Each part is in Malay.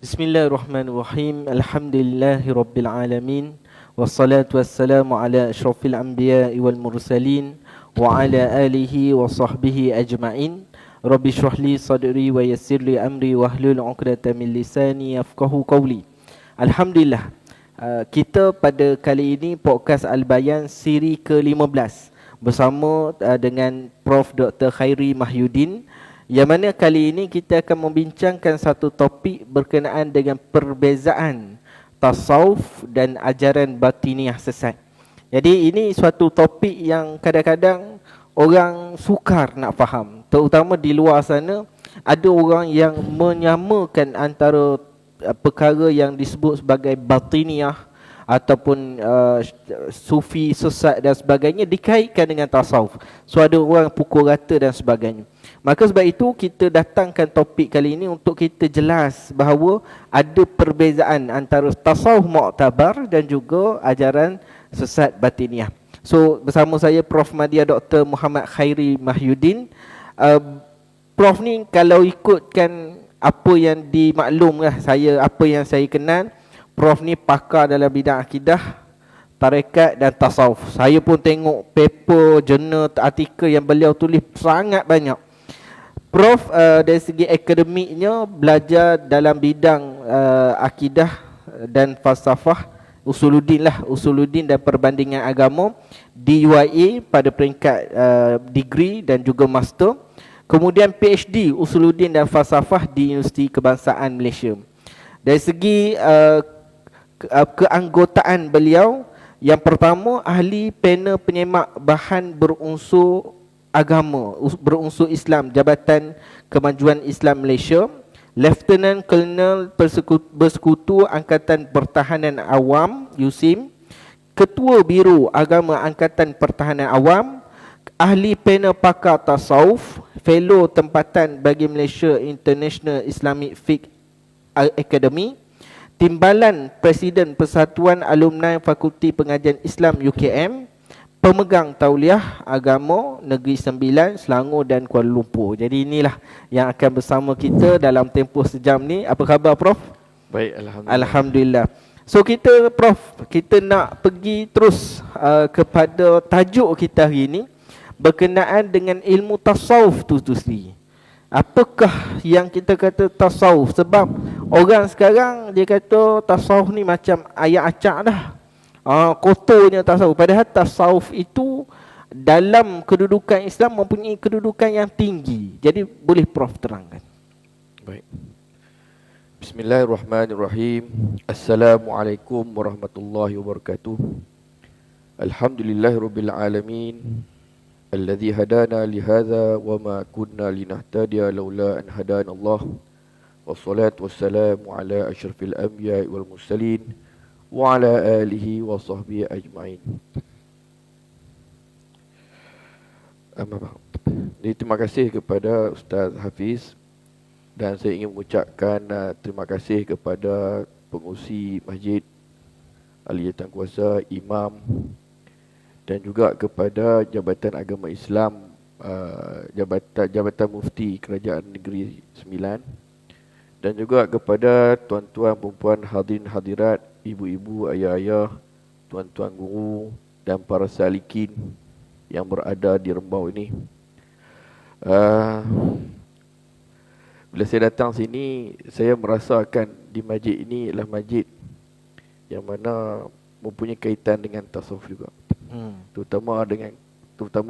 Bismillahirrahmanirrahim. Alhamdulillahirabbil alamin. Wassalatu wassalamu ala asyrafil anbiya'i wal mursalin wa ala alihi wa sahbihi ajma'in. Rabbi shrah li sadri wa yassir li amri wahlul 'uqdatam min lisani yafqahu qawli. Alhamdulillah. Kita pada kali ini podcast Al-Bayan siri ke-15 bersama dengan Prof. Dr. Khairi Mahyudin. Yang mana kali ini kita akan membincangkan satu topik berkenaan dengan perbezaan tasawuf dan ajaran batiniah sesat. Jadi ini suatu topik yang kadang-kadang orang sukar nak faham. Terutama di luar sana ada orang yang menyamakan antara perkara yang disebut sebagai batiniah ataupun sufi sesat dan sebagainya dikaitkan dengan tasawuf. So ada orang pukul rata dan sebagainya. Maka sebab itu kita datangkan topik kali ini untuk kita jelas bahawa ada perbezaan antara tasawuf mu'tabar dan juga ajaran sesat batiniah. So bersama saya Prof. Madya Dr. Muhammad Khairi Mahyudin. Prof ni kalau ikutkan apa yang dimaklumkan saya, apa yang saya kenal, Prof ni pakar dalam bidang akidah, tarekat dan tasawuf. Saya pun tengok paper, jurnal, artikel yang beliau tulis sangat banyak. Prof dari segi akademiknya belajar dalam bidang akidah dan falsafah, usuluddin dan perbandingan agama di UIA pada peringkat degree dan juga master. Kemudian PhD usuluddin dan falsafah di Universiti Kebangsaan Malaysia. Dari segi keanggotaan beliau, yang pertama ahli panel penyemak bahan berunsur agama, berunsur Islam, Jabatan Kemajuan Islam Malaysia, Lieutenant Colonel Bersekutu Angkatan Pertahanan Awam USIM, Ketua Biro Agama Angkatan Pertahanan Awam, ahli panel pakar tasawuf, fellow tempatan bagi Malaysia International Islamic Fiqh Academy, Timbalan Presiden Persatuan Alumni Fakulti Pengajian Islam UKM, pemegang tauliah agama Negeri Sembilan, Selangor dan Kuala Lumpur. Jadi inilah yang akan bersama kita dalam tempoh sejam ni. Apa khabar Prof? Baik, Alhamdulillah. Alhamdulillah. So Prof, kita nak pergi terus kepada tajuk kita hari ini berkenaan dengan ilmu tasawuf tu sendiri. Apakah yang kita kata tasawuf? Sebab orang sekarang dia kata tasawuf ni macam ayat acak dah. Kotornya tasawuf. Padahal tasawuf itu dalam kedudukan Islam mempunyai kedudukan yang tinggi. Jadi boleh Prof terangkan. Baik. Bismillahirrahmanirrahim. Assalamualaikum warahmatullahi wabarakatuh. Alhamdulillahirabbil alamin. Alladzi hadana li hadza wa ma kunna linahtadiya laula an hadana Allah. Wassalatu wassalamu ala asyrafil anbiya'i wal mursalin wa ala alihi wa sahbihi ajma'in. Jadi terima kasih kepada Ustaz Hafiz, dan saya ingin mengucapkan terima kasih kepada pengurusi masjid, ahli jawatankuasa, imam, dan juga kepada Jabatan Agama Islam, Jabatan Mufti Kerajaan Negeri Sembilan, dan juga kepada tuan-tuan, perempuan, hadirin hadirat, ibu-ibu, ayah-ayah, tuan-tuan guru dan para salikin yang berada di Rembau ini. Bila saya datang sini, saya merasakan di masjid ini adalah masjid yang mana mempunyai kaitan dengan tasawuf juga. Terutama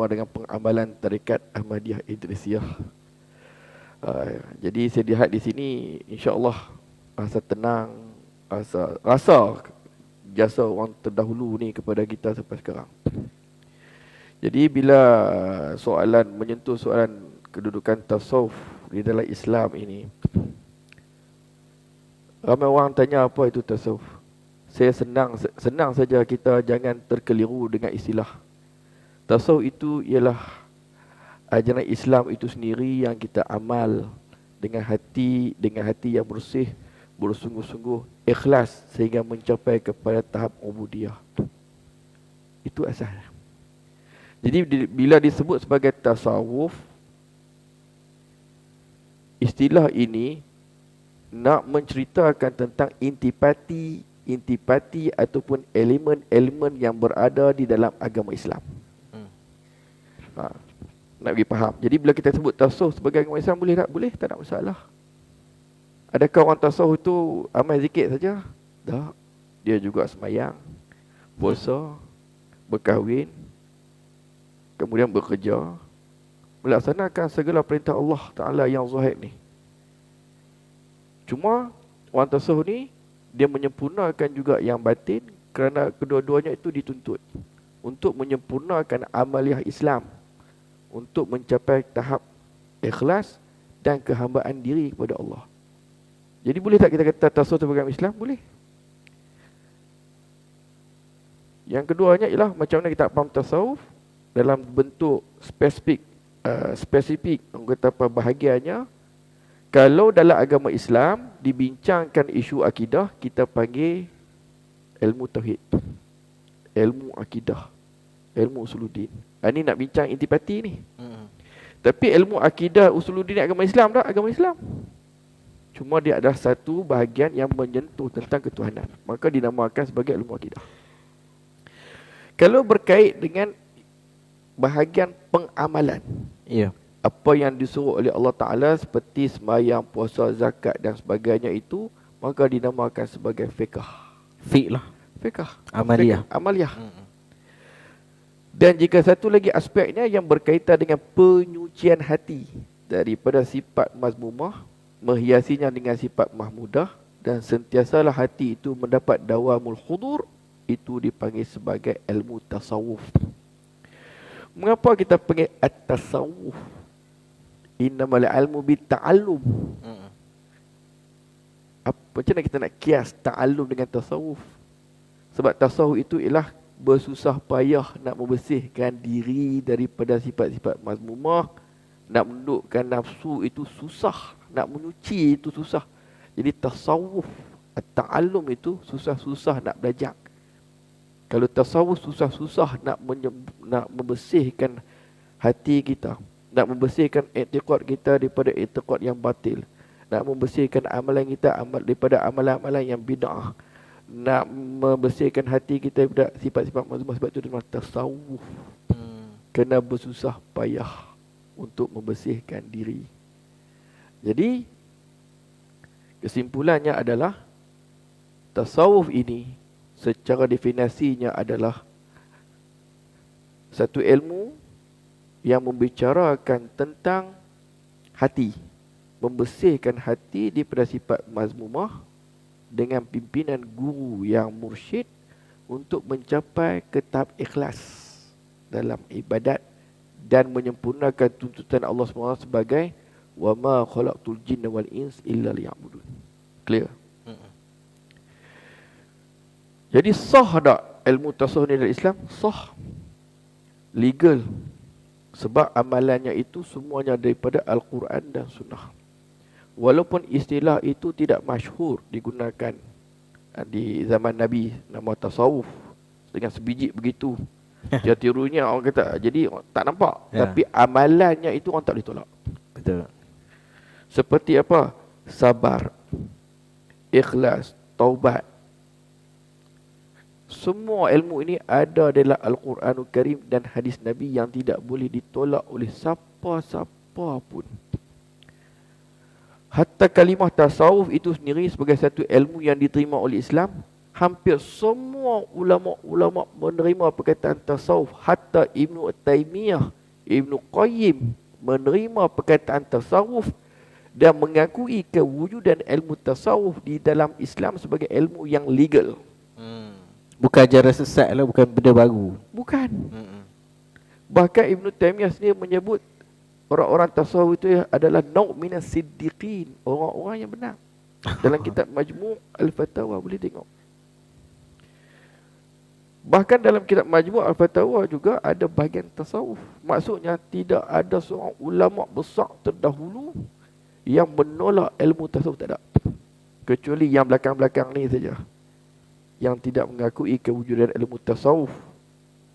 dengan pengamalan tarekat Ahmadiyah Idrisiyah. Jadi saya lihat di sini, insya-Allah rasa tenang, rasa jasa orang terdahulu ni kepada kita sampai sekarang. Jadi bila menyentuh soalan kedudukan tasawuf di dalam Islam ini, ramai orang tanya apa itu tasawuf. Saya senang saja kita jangan terkeliru dengan istilah. Tasawuf itu ialah ajaran Islam itu sendiri yang kita amal dengan hati yang bersih, bersungguh-sungguh, ikhlas sehingga mencapai kepada tahap ubudiyah. Itu asalnya. Jadi bila disebut sebagai tasawuf, istilah ini nak menceritakan tentang intipati ataupun elemen-elemen yang berada di dalam agama Islam. Nak bagi faham. Jadi bila kita sebut tasawuf sebagai agama Islam, boleh tak? Boleh, tak ada masalah. Adakah orang tasawuf itu amal zikir saja? Tak. Dia juga semayang, puasa, berkahwin, kemudian bekerja, melaksanakan segala perintah Allah Ta'ala yang zahir ni. Cuma orang tasawuf ni, dia menyempurnakan juga yang batin, kerana kedua-duanya itu dituntut untuk menyempurnakan amaliah Islam, untuk mencapai tahap ikhlas dan kehambaan diri kepada Allah. Jadi boleh tak kita kata tasawuf sebagai agama Islam? Boleh. Yang keduanya ialah macam mana kita faham tasawuf dalam bentuk spesifik orang kata apa bahagiannya. Kalau dalam agama Islam dibincangkan isu akidah, kita panggil ilmu tauhid, ilmu akidah, ilmu usuluddin. Ini nak bincang intipati ni. Tapi ilmu akidah usuluddin agama Islam tak? Agama Islam. Cuma dia adalah satu bahagian yang menyentuh tentang ketuhanan, maka dinamakan sebagai ilmu akidah. Kalau berkait dengan bahagian pengamalan, apa yang disuruh oleh Allah Ta'ala seperti sembahyang, puasa, zakat dan sebagainya itu, maka dinamakan sebagai fiqh. Fiqh. Amaliyah. Dan jika satu lagi aspeknya yang berkaitan dengan penyucian hati daripada sifat mazmumah, menghiasinya dengan sifat mahmudah, dan sentiasalah hati itu mendapat dawamul khudur, itu dipanggil sebagai ilmu tasawuf. Mengapa kita panggil at-tasawuf? Innamal ilmu bitta'allum. Macam mana kita nak kias ta'allum dengan tasawuf? Sebab tasawuf itu ialah bersusah payah nak membersihkan diri daripada sifat-sifat mazmumah. Nak menundukkan nafsu itu susah, nak menyuci itu susah. Jadi tasawuf, at-ta'allum itu susah-susah nak belajar. Kalau tasawuf susah-susah nak membersihkan hati kita, nak membersihkan i'tiqad kita daripada i'tiqad yang batil, nak membersihkan amalan kita daripada amalan-amalan yang bid'ah, nak membersihkan hati kita daripada sifat-sifat mazmumah. Sebab itu dia tasawuf. Kena bersusah payah untuk membersihkan diri. Jadi kesimpulannya adalah tasawuf ini secara definisinya adalah satu ilmu yang membicarakan tentang hati, membersihkan hati daripada sifat mazmumah dengan pimpinan guru yang mursyid untuk mencapai ke tahap ikhlas dalam ibadat dan menyempurnakan tuntutan Allah SWT sebagai wa ma khalaqtul jinna wal ins illa liya'budun. Clear? Jadi sah tak ilmu tasawuf ni dalam Islam? Sah. Legal. Sebab amalannya itu semuanya daripada Al-Quran dan Sunnah. Walaupun istilah itu tidak masyhur digunakan di zaman Nabi, nama tasawuf dengan sebiji begitu. Dia tirunya orang kata, jadi tak nampak. Tapi amalannya itu orang tak boleh tolak. Betul. Seperti apa? Sabar, ikhlas, taubat. Semua ilmu ini ada dalam Al-Quranul Karim dan hadis Nabi yang tidak boleh ditolak oleh siapa-siapa pun. Hatta kalimah tasawuf itu sendiri sebagai satu ilmu yang diterima oleh Islam, hampir semua ulama-ulama menerima perkataan tasawuf. Hatta Ibnu Taimiyah, Ibnu Qayyim menerima perkataan tasawuf dan mengakui kewujudan ilmu tasawuf di dalam Islam sebagai ilmu yang legal. Bukan ajaran sesat lah, bukan benda baru. Bukan. Bahkan Ibnu Taimiyah sendiri menyebut orang-orang tasawuf itu adalah nau' minas siddiqin, orang-orang yang benar. Dalam kitab Majmu' Al-Fatawa boleh tengok. Bahkan dalam kitab Majmu' Al-Fatawa juga ada bahagian tasawuf. Maksudnya tidak ada seorang ulama besar terdahulu yang menolak ilmu tasawuf, tak ada. Kecuali yang belakang-belakang ni saja, yang tidak mengakui kewujudan ilmu tasawuf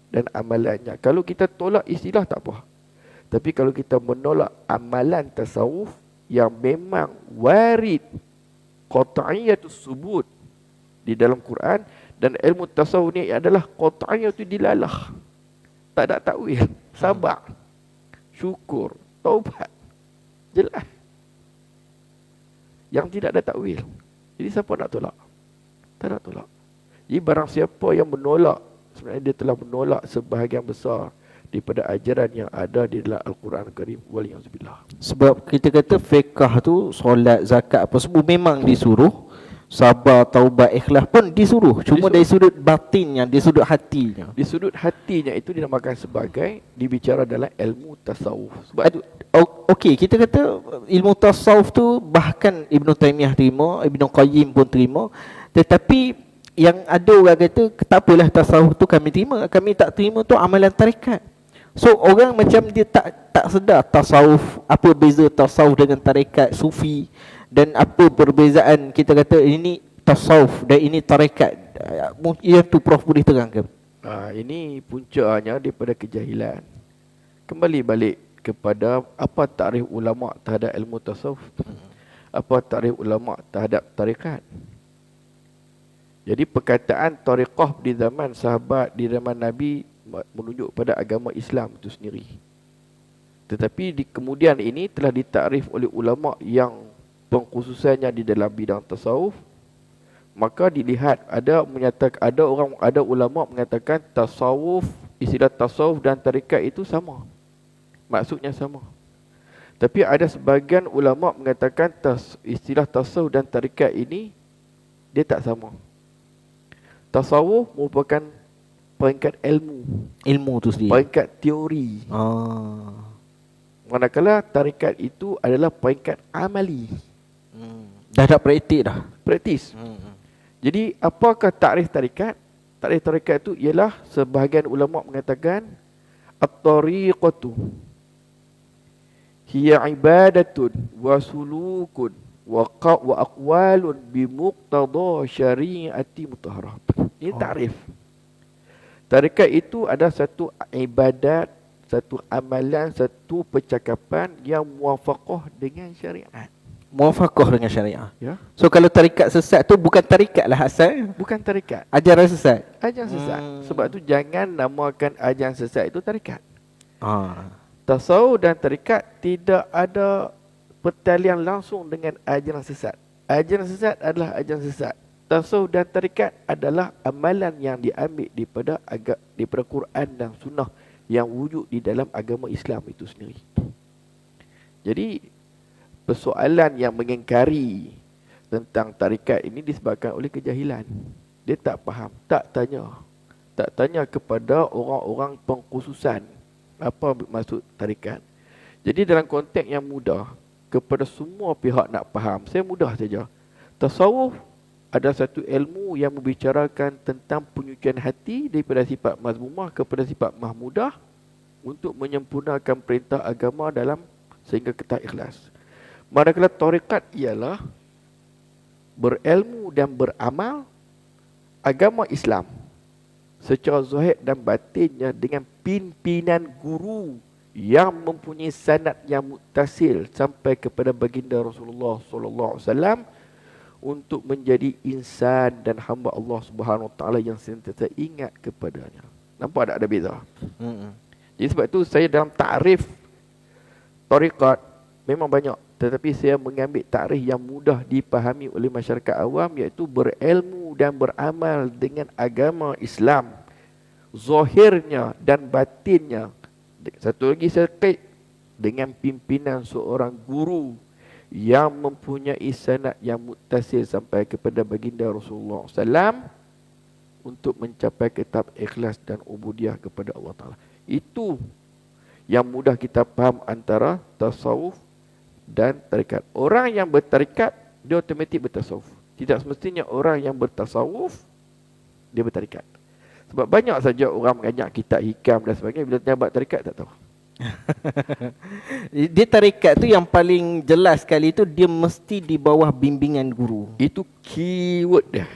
dan amalannya. Kalau kita tolak istilah tak apa. Tapi kalau kita menolak amalan tasawuf yang memang warid qat'iyatus subut di dalam Quran, dan ilmu tasawuf ni adalah qat'iyatu dilalah. Tak ada takwil, sabar, syukur, taubat. Jelas. Yang tidak ada takwil. Jadi siapa nak tolak? Tak nak tolak. Jadi barang siapa yang menolak, sebenarnya dia telah menolak sebahagian besar daripada ajaran yang ada di dalam Al-Quran Al-Karim. Waliyahzubillah. Sebab kita kata fiqh tu, solat, zakat apa semua memang disuruh. Sabar, taubat, ikhlas pun disuruh. Cuma dari sudut batinnya, dari sudut hatinya. Di sudut hatinya itu dinamakan sebagai dibicara dalam ilmu tasawuf. Sebab itu Okey, kita kata ilmu tasawuf tu bahkan Ibn Taymiyah terima, Ibn Qayyim pun terima. Tetapi yang ada orang kata, tak apalah tasawuf tu kami terima, kami tak terima tu amalan tarikat. So orang macam dia tak sedar tasawuf, apa beza tasawuf dengan tarikat sufi, dan apa perbezaan kita kata ini tasawuf dan ini tarikat. Yang tu Prof boleh terangkan. ini puncanya daripada kejahilan. Kembali balik kepada apa takrif ulama terhadap ilmu tasawuf, apa takrif ulama terhadap tarikat. Jadi perkataan tariqah di zaman sahabat, di zaman Nabi menunjuk pada agama Islam itu sendiri. Tetapi kemudian ini telah ditakrif oleh ulama yang pengkhususannya di dalam bidang tasawuf. Maka dilihat ada ulama mengatakan tasawuf, istilah tasawuf dan tarikat itu sama. Maksudnya sama. Tapi ada sebagian ulama mengatakan istilah tasawuf dan tarikat ini dia tak sama. Tasawuf merupakan peringkat ilmu Tu sendiri. peringkat teori. Manakala tarikat itu adalah peringkat amali. Dah ada praktik dah. Praktis. Jadi apakah takrif tarikat? Takrif tarikat itu ialah sebahagian ulama mengatakan at-tariqatu hiya ibadatun wa sulukun wa aqwalun bi muqtada syariati mutahharah. Ini takrif. Tarikat itu ada satu ibadat, satu amalan, satu percakapan yang muafaqah dengan syariat. Muafaqah dengan syariah. Ya. So kalau tarikat sesat tu bukan tarikat lah asal. Bukan tarikat. Ajaran sesat. Ajaran sesat. Sebab tu jangan namakan ajaran sesat itu tarikat. Tasawuf dan tarikat tidak ada pertalian langsung dengan ajaran sesat. Ajaran sesat adalah ajaran sesat. Tasawuf dan tarikat adalah amalan yang diambil daripada Quran dan Sunnah yang wujud di dalam agama Islam itu sendiri. Jadi persoalan yang mengingkari tentang tarikat ini disebabkan oleh kejahilan. Dia tak faham, tak tanya kepada orang-orang pengkhususan apa maksud tarikat. Jadi dalam konteks yang mudah, kepada semua pihak nak faham, saya mudah saja. Tasawuf ada satu ilmu yang membicarakan tentang penyucian hati daripada sifat mazmumah kepada sifat mahmudah untuk menyempurnakan perintah agama dalam sehingga kita ikhlas. Manakala tarikat ialah berilmu dan beramal agama Islam secara zahir dan batinnya dengan pimpinan guru yang mempunyai sanad yang muttasil sampai kepada baginda Rasulullah sallallahu alaihi wasallam untuk menjadi insan dan hamba Allah Subhanahu wa taala yang sentiasa ingat kepadanya. Nampak tak ada beza? Jadi sebab itu saya dalam takrif tarikat memang banyak, tetapi saya mengambil takrif yang mudah dipahami oleh masyarakat awam, iaitu berilmu dan beramal dengan agama Islam zahirnya dan batinnya. Satu lagi saya kait dengan pimpinan seorang guru yang mempunyai sanad yang muttasil sampai kepada baginda Rasulullah SAW untuk mencapai kitab ikhlas dan ubudiyah kepada Allah Ta'ala. Itu yang mudah kita faham antara tasawuf dan tarikat. Orang yang bertarikat, dia otomatik bertasawuf. Tidak semestinya orang yang bertasawuf, dia bertarikat. Sebab banyak saja orang mengajak kitab hikam dan sebagainya, bila tanya tarikat tak tahu. Dia tarikat tu yang paling jelas sekali tu, dia mesti di bawah bimbingan guru. Itu keyword dia.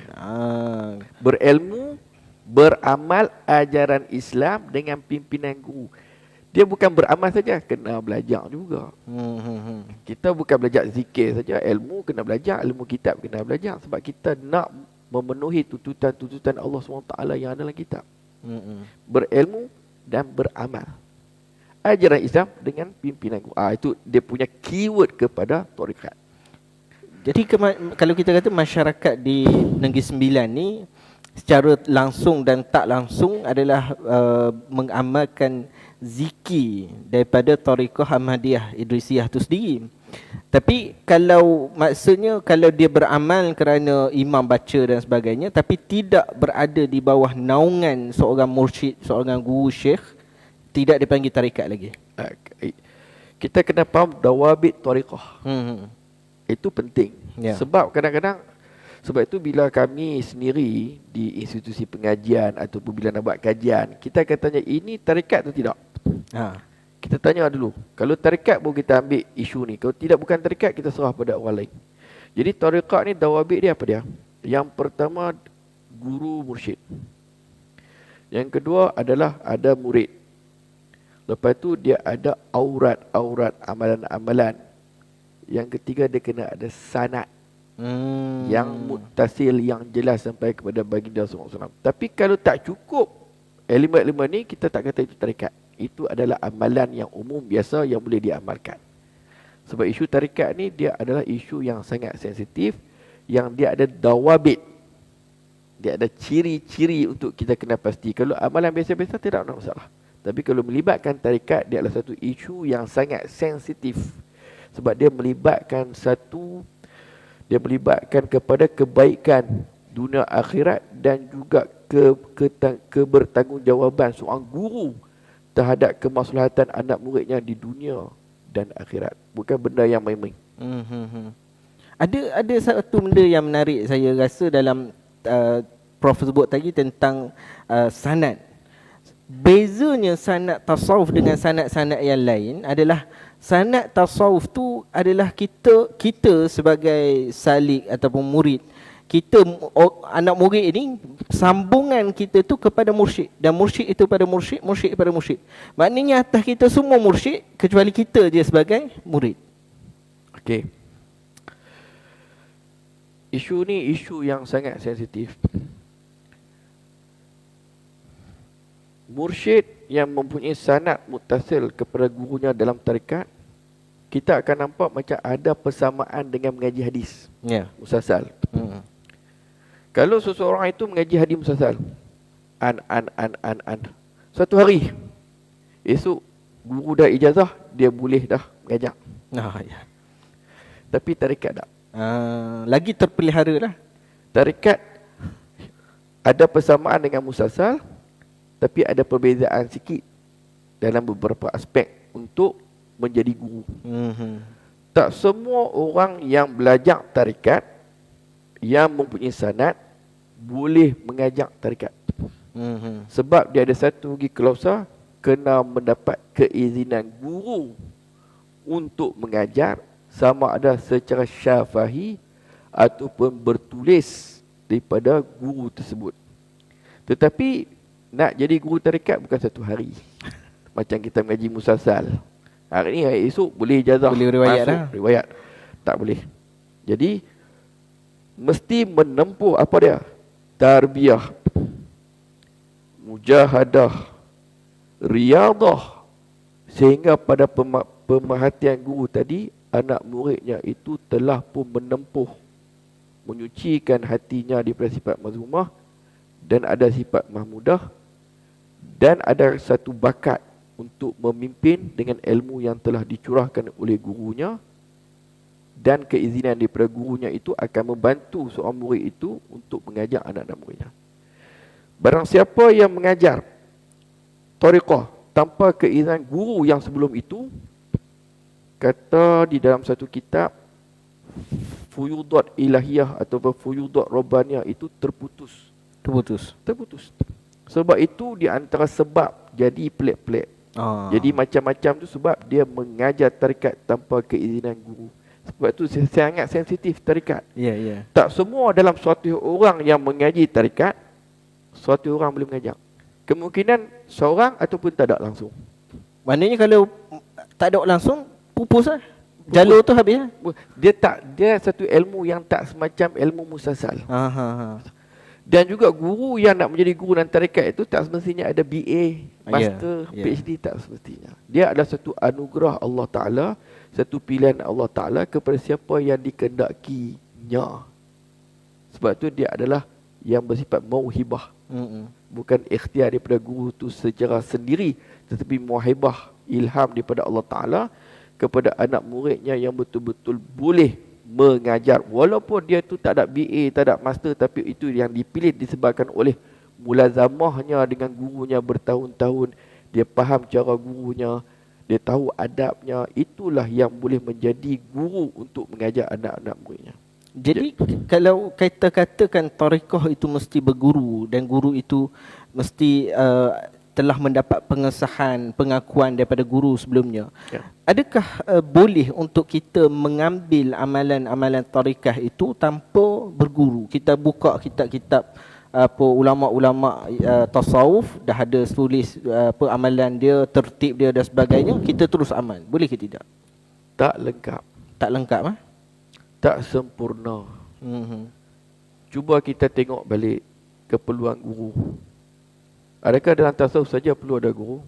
Berilmu, beramal ajaran Islam dengan pimpinan guru. Dia bukan beramal saja, kena belajar juga. Kita bukan belajar zikir saja, ilmu kena belajar, ilmu kitab kena belajar. Sebab kita nak memenuhi tuntutan-tuntutan Allah SWT yang ada dalam kitab. Berilmu dan beramal. Ajaran Islam dengan pimpinan guru. Itu dia punya keyword kepada tarekat. Jadi kalau kita kata masyarakat di Negeri Sembilan ni secara langsung dan tak langsung adalah mengamalkan zikir daripada Tariqah Ahmadiyah Idrisiyah tu sendiri. Tapi kalau maksudnya kalau dia beramal kerana imam baca dan sebagainya tapi tidak berada di bawah naungan seorang mursyid, seorang guru syekh, tidak dipanggil tarikat lagi. Kita kena faham dawabit tariqah. Itu penting. Sebab kadang-kadang, sebab itu bila kami sendiri di institusi pengajian ataupun bila nak buat kajian, kita akan tanya ini tarikat atau tidak. Kita tanya dulu. Kalau tarikat baru kita ambil isu ni. Kalau tidak bukan tarikat, kita serah pada orang lain. Jadi tarikat ni dawabit dia apa dia? Yang pertama guru mursyid. Yang kedua adalah ada murid. Lepas tu dia ada aurat-aurat amalan-amalan. Yang ketiga dia kena ada sanad. Yang muttasil, yang jelas sampai kepada baginda SAW. Tapi kalau tak cukup elemen-elemen ni, kita tak kata itu tarikat. Itu adalah amalan yang umum biasa yang boleh diamalkan. Sebab isu tarikat ni dia adalah isu yang sangat sensitif, yang dia ada dawabit. Dia ada ciri-ciri untuk kita kena pasti. Kalau amalan biasa-biasa tidak ada masalah. Tapi kalau melibatkan tarikat, dia adalah satu isu yang sangat sensitif. Sebab dia melibatkan kepada kebaikan dunia akhirat dan juga kebertanggungjawaban seorang guru terhadap kemaslahatan anak muridnya di dunia dan akhirat. Bukan benda yang main-main. Ada satu benda yang menarik saya rasa dalam Prof sebut tadi tentang sanad. Bezanya sanad tasawuf dengan sanad-sanad yang lain adalah sanad tasawuf tu adalah kita sebagai salik ataupun murid, kita anak murid ini sambungan kita tu kepada mursyid dan mursyid itu pada mursyid, mursyid kepada mursyid. Maknanya atas kita semua mursyid kecuali kita je sebagai murid. Okey. Isu ni isu yang sangat sensitif. Mursyid yang mempunyai sanad muttasil kepada gurunya dalam tarikat, kita akan nampak macam ada persamaan dengan mengaji hadis. Musalsal. Kalau seseorang itu mengaji hadis musalsal, suatu hari, esok guru dah ijazah, dia boleh dah mengajar. Tapi tarikat tak. Lagi terpelihara lah. Tarikat ada persamaan dengan musalsal, tapi ada perbezaan sikit dalam beberapa aspek untuk menjadi guru. Tak semua orang yang belajar tarikat yang mempunyai sanad boleh mengajar tarikat. Sebab dia ada satu lagi klausa, kena mendapat keizinan guru untuk mengajar, sama ada secara syafahi ataupun bertulis daripada guru tersebut. Tetapi nak jadi guru tarikat bukan satu hari. Macam kita mengaji musalsal, hari ni hari esok boleh ijazah, boleh riwayat masuk riwayat. Tak boleh. Jadi mesti menempuh apa dia? Tarbiyah, mujahadah, riadah, sehingga pada pemerhatian guru tadi, anak muridnya itu telah pun menempuh, menyucikan hatinya daripada sifat mazmumah dan ada sifat mahmudah, dan ada satu bakat untuk memimpin dengan ilmu yang telah dicurahkan oleh gurunya, dan keizinan daripada gurunya itu akan membantu seorang murid itu untuk mengajar anak-anak muridnya. Barang siapa yang mengajar tariqah tanpa keizinan guru yang sebelum itu, kata di dalam satu kitab, fuyudat ilahiyah atau fuyudat rabbaniyah itu terputus. Sebab itu di antara sebab jadi pelik-pelik. Jadi macam-macam tu sebab dia mengajar tarikat tanpa keizinan guru. Sebab itu sangat sensitif tarikat. Tak semua dalam suatu orang yang mengaji tarikat, suatu orang boleh mengajar. Kemungkinan seorang ataupun tak ada langsung. Maknanya kalau tak ada langsung, pupus lah. Jalur tu habis lah. Dia satu ilmu yang tak semacam ilmu musasal. Ha. Dan juga guru yang nak menjadi guru dalam tarekat itu tak semestinya ada BA, Master, PhD, tak semestinya. Dia adalah satu anugerah Allah Ta'ala, satu pilihan Allah Ta'ala kepada siapa yang dikendakinya. Sebab tu dia adalah yang bersifat mauhibah. Bukan ikhtiar daripada guru tu secara sendiri, tetapi mauhibah, ilham daripada Allah Ta'ala kepada anak muridnya yang betul-betul boleh mengajar. Walaupun dia tu tak ada BA, tak ada master, tapi itu yang dipilih disebabkan oleh mulazamahnya dengan gurunya bertahun-tahun. Dia faham cara gurunya, dia tahu adabnya. Itulah yang boleh menjadi guru untuk mengajar anak-anak muridnya. Jadi kalau kita katakan tarekat itu mesti berguru dan guru itu mesti telah mendapat pengesahan, pengakuan daripada guru sebelumnya. Adakah boleh untuk kita mengambil amalan-amalan tarekat itu tanpa berguru? Kita buka kitab-kitab ulama-ulama tasawuf, dah ada tulis amalan dia, tertib dia dan sebagainya, kita terus amal. Boleh ke tidak? Tak lengkap. Tak lengkap ah? Tak sempurna. Cuba kita tengok balik keperluan guru. Adakah dalam tasawuf saja perlu ada guru?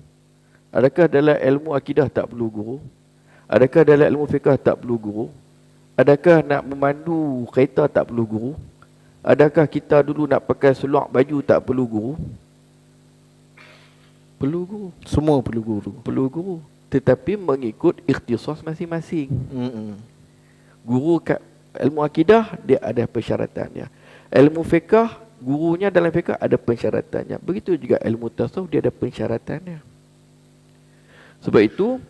Adakah dalam ilmu akidah tak perlu guru? Adakah dalam ilmu fiqh tak perlu guru? Adakah nak memandu kereta tak perlu guru? Adakah kita dulu nak pakai seluar baju tak perlu guru? Perlu guru. Semua perlu guru. Perlu guru. Tetapi mengikut ikhtisas masing-masing. Guru kat ilmu akidah, dia ada persyaratannya. Ilmu fiqh, gurunya dalam fiqh ada persyaratannya. Begitu juga ilmu tasawuf, dia ada persyaratannya. Sebab itu,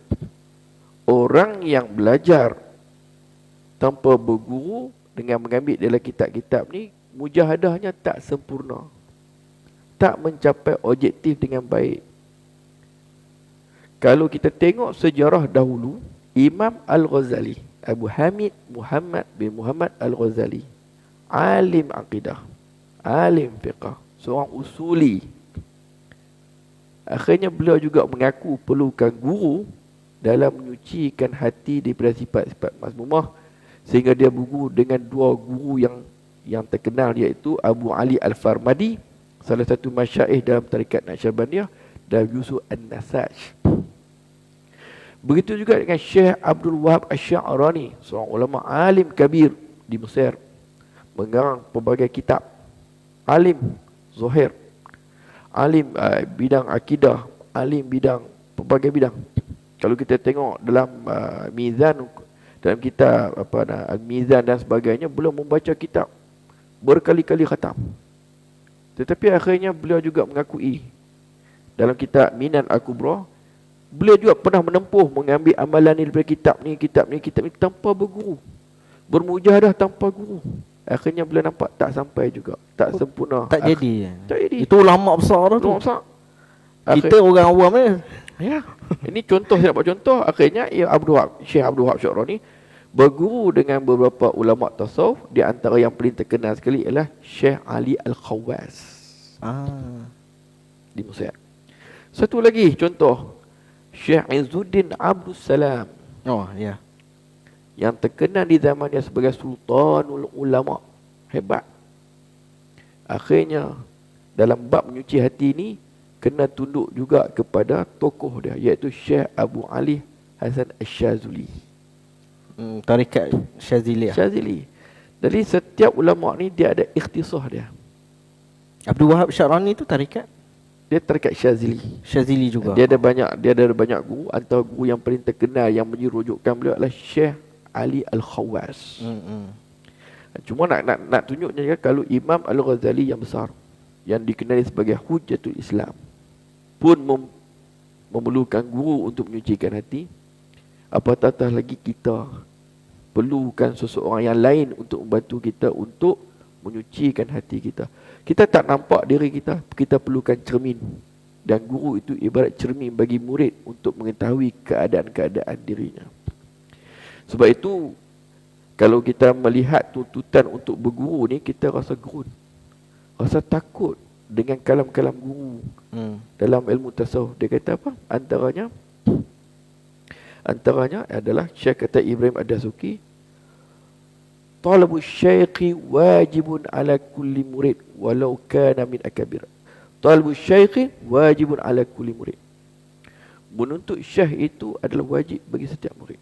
orang yang belajar tanpa berguru dengan mengambil dalam kitab-kitab ni, mujahadahnya tak sempurna. Tak mencapai objektif dengan baik. Kalau kita tengok sejarah dahulu, Imam Al-Ghazali, Abu Hamid Muhammad bin Muhammad Al-Ghazali, alim aqidah, alim fiqh, seorang usuli. Akhirnya beliau juga mengaku perlukan guru dalam menyucikan hati daripada sifat-sifat mazmumah, sehingga dia berguru dengan dua guru yang terkenal, iaitu Abu Ali Al-Farmadi, salah satu masyaikh dalam tarikat Naqsyabandiyah, dan Yusuf An-Nasaj. Begitu juga dengan Syekh Abdul Wahab Asy-Sya'rani, seorang ulama alim kabir di Mesir, mengarang pelbagai kitab, alim zahir, alim bidang akidah, alim bidang pelbagai bidang. Kalau kita tengok dalam mizan, dalam kitab Al-Mizan dan sebagainya, beliau membaca kitab berkali-kali khatam. Tetapi akhirnya beliau juga mengakui dalam kitab Minan Al-Kubra, beliau juga pernah menempuh mengambil amalan ni daripada kitab ni tanpa berguru, bermujahadah tanpa guru. Akhirnya beliau nampak tak sampai juga, tak sempurna, tak jadi. Tak jadi. Itu ulama besar tu. Ulama besar. Kita orang awam ni. Ya. Ini contoh, saya nak buat contoh. Akhirnya Syekh Abdul Wahab Asy-Sya'rani berguru dengan beberapa ulama tasawuf. Di antara yang paling terkenal sekali ialah Syekh Ali Al-Khawwas di Mesir. Satu lagi contoh, Syekh Izzuddin Abdus Salam. Oh ya. Yang terkenal di zamannya sebagai Sultanul Ulama. Hebat. Akhirnya dalam bab menyuci hati ni kena tunduk juga kepada tokoh dia, iaitu Syekh Abu Ali Hasan Asy-Syazili. Tarikat Syaziliyah. Syazili. Jadi setiap ulama ni dia ada ikhtisah dia. Abdul Wahab Asy-Sya'rani itu tarikat? Dia tarikat Syazili. Syazili juga. Dia ada banyak guru. Antara guru yang paling terkenal yang menjadi rujukan beliau adalah Syekh Ali Al-Khawwas. Cuma nak tunjuknya kalau Imam Al-Ghazali yang besar, yang dikenali sebagai Hujjatul Islam, pun memerlukan guru untuk menyucikan hati, apatah lagi kita perlukan seseorang yang lain untuk membantu kita untuk menyucikan hati kita. Kita tak nampak diri kita, kita perlukan cermin. Dan guru itu ibarat cermin bagi murid untuk mengetahui keadaan-keadaan dirinya. Sebab itu, kalau kita melihat tuntutan untuk berguru ni, kita rasa gerun, rasa takut dengan kalam-kalam guru dalam ilmu tasawuf. Dia kata apa? Antaranya, Antaranya adalah Syekh kata Ibrahim Ad-Dasuki, talabu syaikhi wajibun ala kulli murid walau kana min akabir. Talabu syaikhi wajibun ala kulli murid. Menuntut syekh itu adalah wajib bagi setiap murid.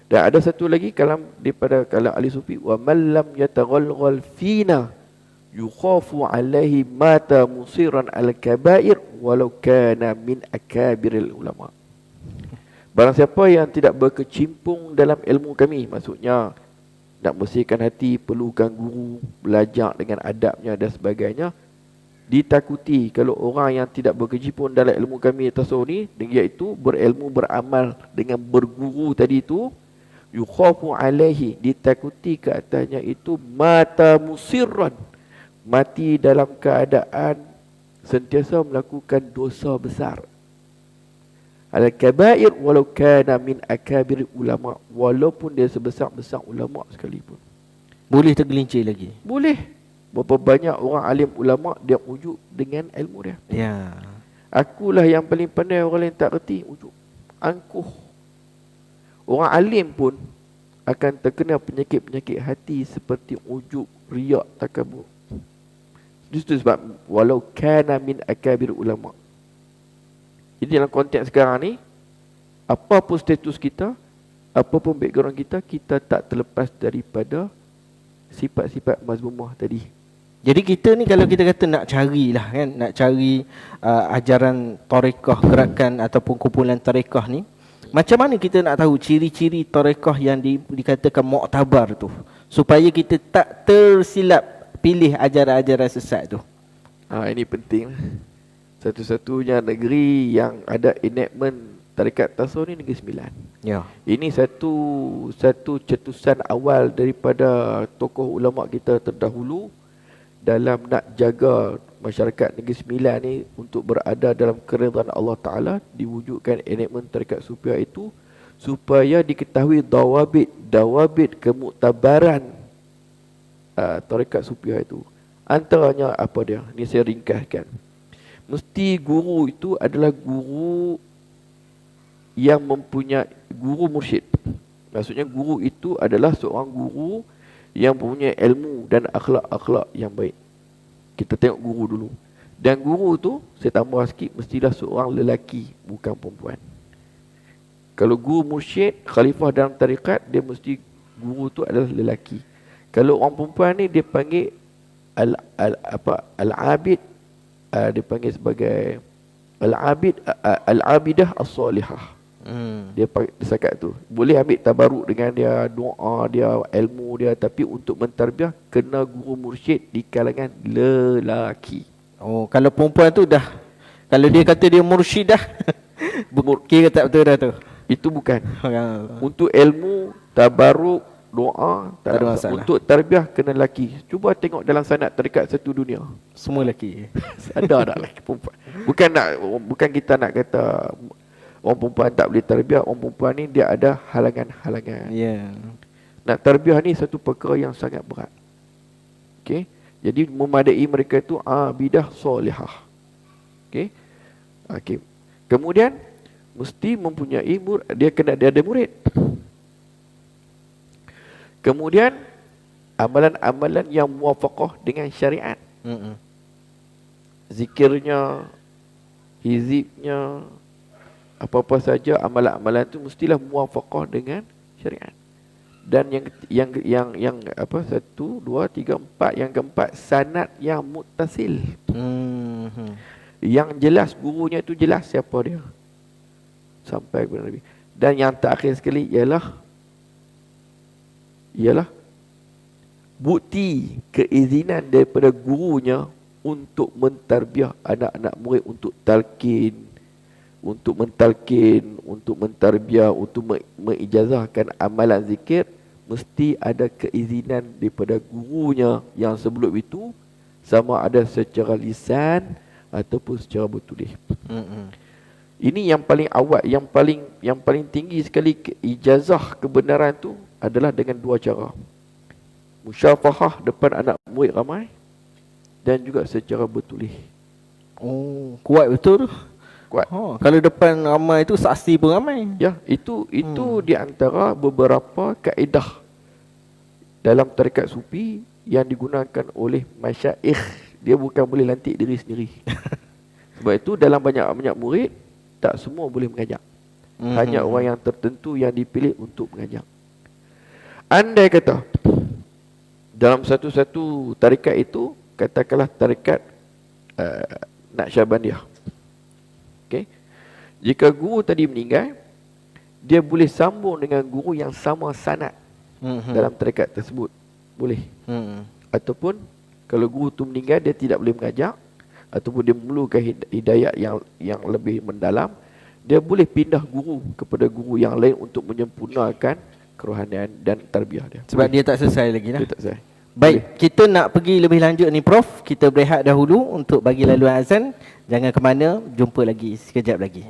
Dan ada satu lagi kalam daripada kalam ahli sufi, wa man lam yataghalghal fina yukhafu alaihi mata musiran al kabair walau kana min akabiril ulama. Barang siapa yang tidak berkecimpung dalam ilmu kami, maksudnya nak bersihkan hati, perlukan guru, belajar dengan adabnya dan sebagainya, ditakuti kalau orang yang tidak berkecimpung dalam ilmu kami tasawuf ni, iaitu berilmu beramal dengan berguru tadi itu, yukhafu alaihi, ditakuti ke atasnya itu mata musirran, mati dalam keadaan sentiasa melakukan dosa besar. Al-kabair walau kana min akabir ulama, walaupun dia sebesar-besar ulama sekalipun. Boleh tergelincir lagi. Boleh. Berapa banyak orang alim ulama dia ujuk dengan ilmu dia. Ya. Akulah yang paling pandai, orang lain tak reti, ujuk. Angkuh. Orang alim pun akan terkena penyakit-penyakit hati seperti ujuk, riak, takabur. Justru sebab walau kana min akabir ulama. Jadi dalam konteks sekarang ni, apa pun status kita, apa pun background kita, kita tak terlepas daripada sifat-sifat mazmumah tadi. Jadi kita ni kalau kita kata nak carilah kan, nak cari ajaran tarekah, gerakan ataupun kumpulan tarekah ni, macam mana kita nak tahu ciri-ciri tarekah yang dikatakan muktabar tu, supaya kita tak tersilap pilih ajaran-ajaran sesat tu? Ini penting. Satu-satunya negeri yang ada enactment tarekat tasawuf ni Negeri Sembilan. Ya. Ini satu cetusan awal daripada tokoh ulama kita terdahulu dalam nak jaga masyarakat Negeri Sembilan ni untuk berada dalam keridhaan Allah Ta'ala. Diwujudkan enactment tarekat sufiah itu supaya diketahui dawabit kemuktabaran tarekat sufiah itu. Antaranya apa dia? Ini saya ringkaskan. Mesti guru itu adalah guru yang mempunyai guru mursyid. Maksudnya guru itu adalah seorang guru yang mempunyai ilmu dan akhlak-akhlak yang baik. Kita tengok guru dulu. Dan guru tu, saya tambah sikit, mestilah seorang lelaki, bukan perempuan. Kalau guru mursyid, khalifah dalam tarikat, dia mesti guru tu adalah lelaki. Kalau orang perempuan ni dia panggil al-abid, dia panggil sebagai al-abid, al-abidah as-salihah. Dia sekat tu. Boleh ambil tabaruk dengan dia, doa dia, ilmu dia, tapi untuk mentarbiah kena guru mursyid di kalangan lelaki. Oh, kalau perempuan tu dah, kalau dia kata dia mursyid dah, kira tak betul dah tu. Itu bukan. Untuk ilmu, tabaruk, doa, tak ada masalah. Untuk tarbiah kena lelaki. Cuba tengok dalam sanad tarekat satu dunia. Semua lelaki. Ada tak lelaki perempuan. Bukan kita nak kata orang perempuan tak boleh tarbiah. Orang perempuan ni dia ada halangan-halangan. Ya. Nak tarbiah ni satu perkara yang sangat berat. Okey. Jadi memadai mereka itu abidah solihah. Okey. Okey. Kemudian mesti mempunyai dia ada murid. Kemudian amalan-amalan yang muwafaqah dengan syariat. Zikirnya, hizibnya, apa-apa saja amalan-amalan itu mestilah muwafaqah dengan syariat. Dan yang apa, 1, 2, 3, 4, yang keempat sanad yang muttasil. Yang jelas gurunya itu jelas siapa dia sampai kepada Nabi. Dan yang terakhir sekali ialah bukti keizinan daripada gurunya untuk mentarbiah anak-anak murid, untuk mentarbiah, untuk mengijazahkan amalan zikir, mesti ada keizinan daripada gurunya yang sebelum itu, sama ada secara lisan ataupun secara bertulis. Ini yang paling awal, yang paling tinggi sekali ijazah kebenaran tu adalah dengan 2 cara. Musyafahah depan anak murid ramai dan juga secara bertulis. Oh, kuat betul tu. kuat. Kalau depan ramai tu saksi pun ramai. Ya, itu di antara beberapa kaedah dalam tarekat sufi yang digunakan oleh masyaikh. Dia bukan boleh lantik diri sendiri. Sebab itu dalam banyak murid, tak semua boleh mengajar. Hanya orang yang tertentu yang dipilih untuk mengajar. Andai kata dalam satu-satu tarekat itu, katakanlah tarekat Naqsyabandiyah. Okey. Jika guru tadi meninggal, dia boleh sambung dengan guru yang sama sanad dalam tarekat tersebut. Boleh. Ataupun kalau guru tu meninggal, dia tidak boleh mengajar, ataupun dia memerlukan hidayah yang lebih mendalam, dia boleh pindah guru kepada guru yang lain untuk menyempurnakan kerohanian dan tarbiyah dia. Sebab dia tak selesai lagi lah. Dia tak selesai. Baik, Boleh. kita nak pergi lebih lanjut ni Prof. Kita berehat dahulu untuk bagi laluan azan. Jangan ke mana, jumpa lagi sekejap lagi.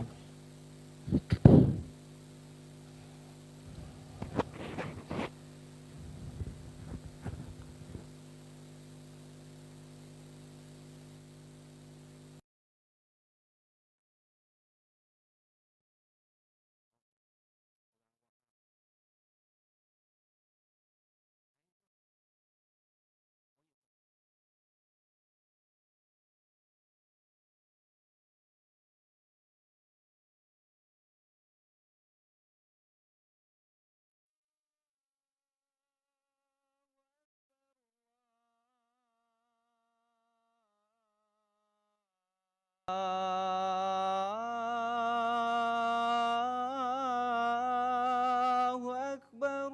Allahu Akbar.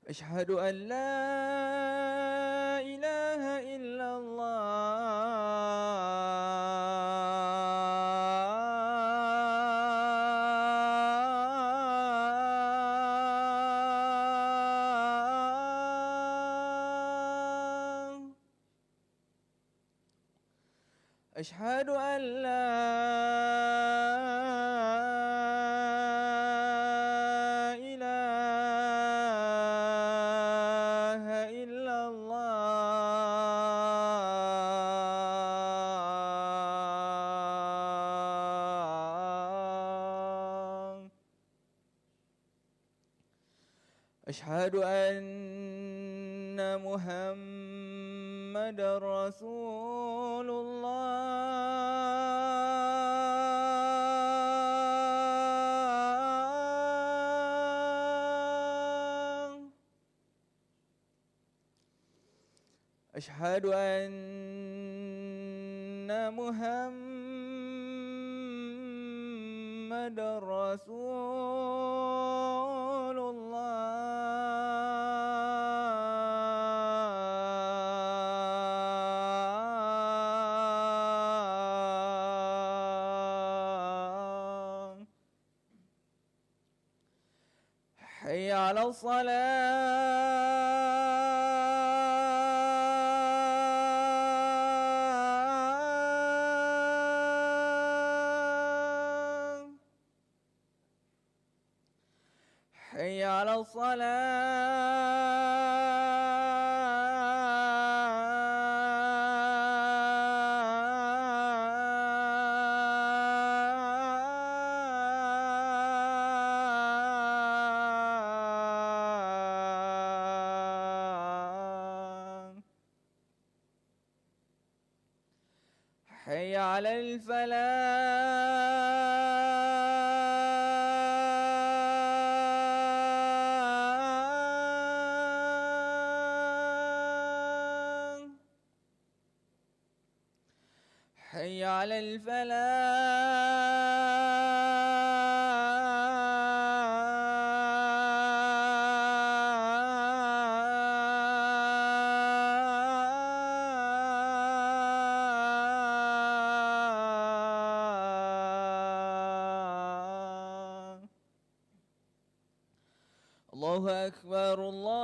Asyhadu an la ilaha illallah. Asyhadu an la ilaha illallah. Asyhadu anna Muhammadar Rasulullah. Asyhadu anna Muhammadar Rasulullah. Hayya 'ala shalah. Hayya 'ala shalah. Hayya 'alal falah. Hayya 'alal falah. Allahu Akbar, Allahu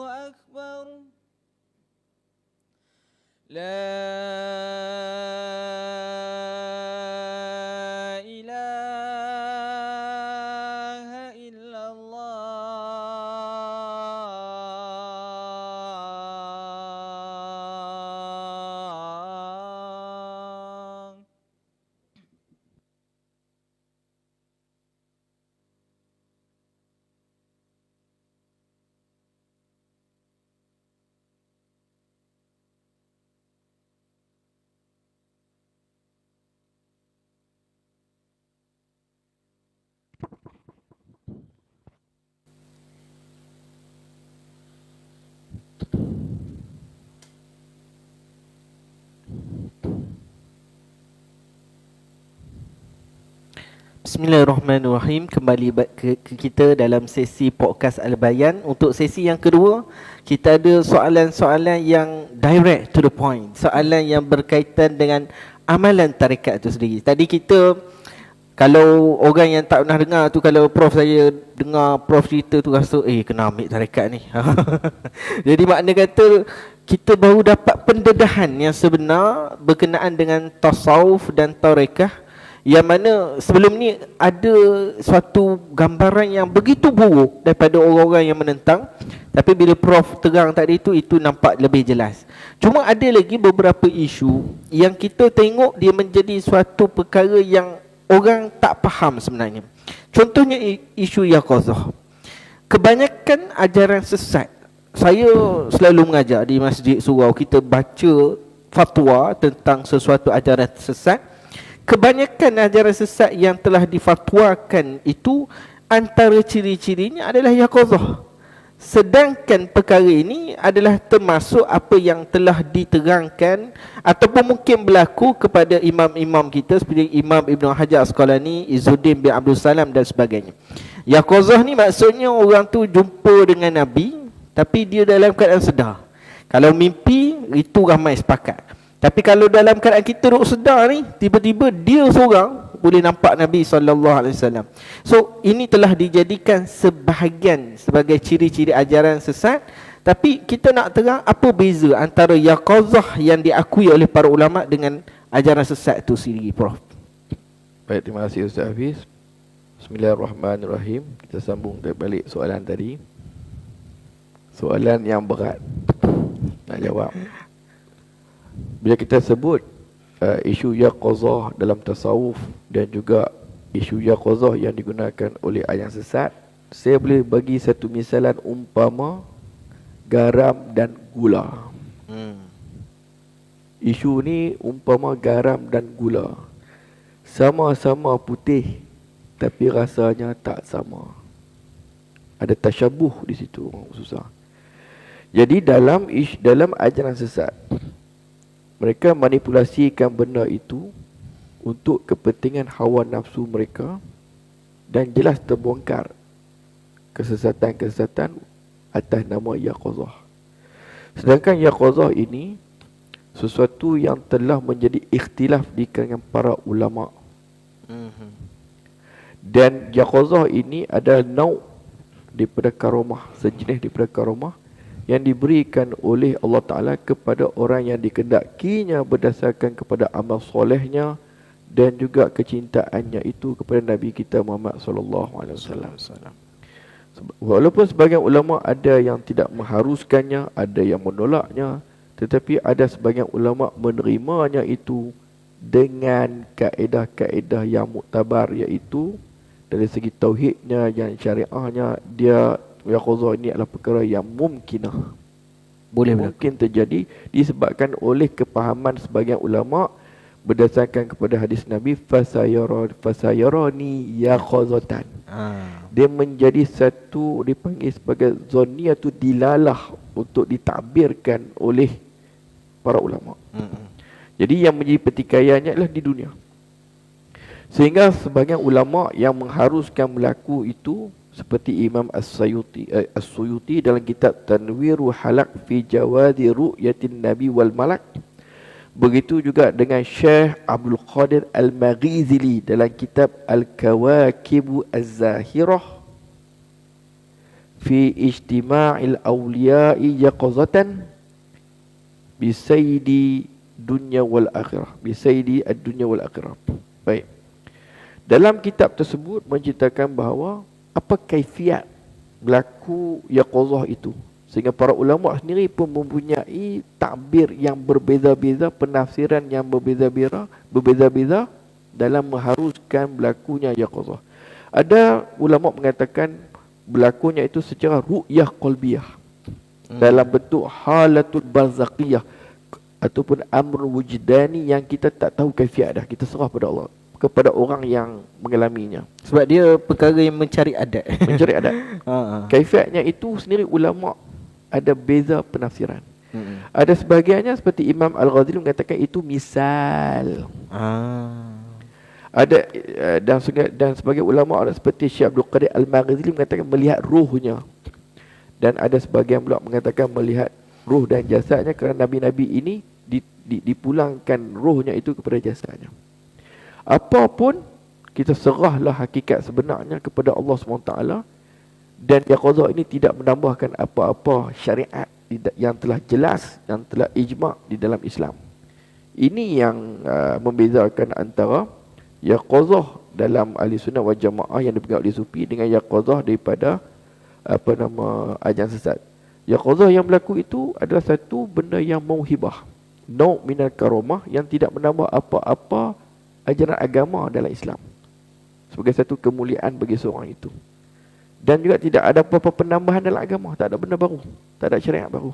Akbar. La ilaha illallah. Bismillahirrahmanirrahim. Kembali ke kita dalam sesi podcast Al-Bayan. Untuk sesi yang kedua, kita ada soalan-soalan yang direct to the point. Soalan yang berkaitan dengan amalan tarekat itu sendiri. Tadi kita, kalau orang yang tak pernah dengar tu, kalau saya dengar Prof cerita tu rasa kena ambil tarekat ni. Jadi makna kata kita baru dapat pendedahan yang sebenar berkenaan dengan tasawuf dan tarekah, yang mana sebelum ni ada suatu gambaran yang begitu buruk daripada orang-orang yang menentang. Tapi bila Prof terang tadi itu nampak lebih jelas. Cuma ada lagi beberapa isu yang kita tengok dia menjadi suatu perkara yang orang tak faham sebenarnya. Contohnya isu yaqazah. Kebanyakan ajaran sesat. Saya selalu mengajar di masjid surau, kita baca fatwa tentang sesuatu ajaran sesat. Kebanyakan ajaran sesat yang telah difatwakan itu, antara ciri-cirinya adalah yaqazah. Sedangkan perkara ini adalah termasuk apa yang telah diterangkan ataupun mungkin berlaku kepada imam-imam kita seperti Imam Ibn Hajar Asqalani, Izzuddin bin Abdul Salam dan sebagainya. Yaqazah ni maksudnya orang tu jumpa dengan Nabi tapi dia dalam keadaan sedar. Kalau mimpi, itu ramai sepakat. Tapi kalau dalam keadaan kita duduk sedar ni, tiba-tiba dia seorang boleh nampak Nabi SAW. So ini telah dijadikan sebahagian sebagai ciri-ciri ajaran sesat. Tapi kita nak terang apa beza antara yaqazah yang diakui oleh para ulama dengan ajaran sesat itu sendiri, Prof. Baik, terima kasih Ustaz Hafiz. Bismillahirrahmanirrahim. Kita sambung balik soalan tadi. Soalan yang berat nak jawab. Bila kita sebut isu yaqazah dalam tasawuf dan juga isu yaqazah yang digunakan oleh ayat sesat, saya boleh bagi satu misalan umpama garam dan gula. Isu ni umpama garam dan gula. Sama-sama putih tapi rasanya tak sama. Ada tasyabuh di situ, orang susah. Jadi dalam ajaran sesat, mereka manipulasikan benda itu untuk kepentingan hawa nafsu mereka, dan jelas terbongkar kesesatan-kesesatan atas nama yaqazah. Sedangkan yaqazah ini sesuatu yang telah menjadi ikhtilaf di kalangan para ulama. Dan yaqazah ini adalah nau' daripada karamah, sejenis daripada karamah yang diberikan oleh Allah Ta'ala kepada orang yang dikehendakinya berdasarkan kepada amal solehnya dan juga kecintaannya itu kepada Nabi kita Muhammad SAW. Walaupun sebagian ulama ada yang tidak mengharuskannya, ada yang menolaknya, tetapi ada sebagian ulama menerimanya itu dengan kaedah-kaedah yang muktabar, iaitu dari segi tauhidnya, yang syariahnya, dia yaqazah ini adalah perkara yang mungkinah, mungkin terjadi disebabkan oleh kepahaman sebagian ulama berdasarkan kepada hadis Nabi, fasayarani yaqazatan. Dia menjadi satu, dipanggil sebagai zonniyatu dilalah untuk ditakbirkan oleh para ulama. Jadi yang menjadi pertikaiannya adalah di dunia, sehingga sebagian ulama yang mengharuskan berlaku itu seperti Imam As-Suyuti dalam kitab Tanwiru Halak fi Jawadi Ru'yatin Nabi wal Malak. Begitu juga dengan Syekh Abdul Qadir Al-Maghizili dalam kitab Al-Kawakibu Az-Zahirah fi Ijtima'il Awliya'i Yaqazatan Bisaidi Dunya wal Akhirah. Bisaidi ad-dunya wal akhirah. Baik. Dalam kitab tersebut menceritakan bahawa apa kaifiat berlaku yaqazah itu, sehingga para ulama sendiri pun mempunyai takbir yang berbeza-beza, penafsiran yang berbeza-beza dalam mengharuskan berlakunya yaqazah. Ada ulama mengatakan berlakunya itu secara ru'yah qalbiyah, dalam bentuk halatul barzaqiyah ataupun amr wujdani yang kita tak tahu kaifiat dah, kita serah pada Allah, kepada orang yang mengalaminya. Sebab dia perkara yang mencari adat. Mencari adat. Kaifiatnya itu sendiri ulama ada beza penafsiran. Ada sebahagiannya seperti Imam Al-Ghazali mengatakan itu misal. Ada dan sebagai ulama ada seperti Syekh Abdul Qadir Al-Maghazali mengatakan melihat ruhnya. Dan ada sebagian pula mengatakan melihat ruh dan jasadnya, kerana nabi-nabi ini dipulangkan ruhnya itu kepada jasadnya. Apapun, kita serahlah hakikat sebenarnya kepada Allah SWT. Dan yaqazah ini tidak menambahkan apa-apa syariat yang telah jelas, yang telah ijma' di dalam Islam. Ini yang membezakan antara yaqazah dalam ahli sunnah wal jamaah yang dipegang oleh sufi dengan yaqazah daripada ajaran sesat. Yaqazah yang berlaku itu adalah satu benda yang mauhibah, nau' minal karamah, yang tidak menambah apa-apa ajaran agama dalam Islam, sebagai satu kemuliaan bagi seorang itu. Dan juga tidak ada apa-apa penambahan dalam agama, tak ada benda baru, tak ada syariat baru.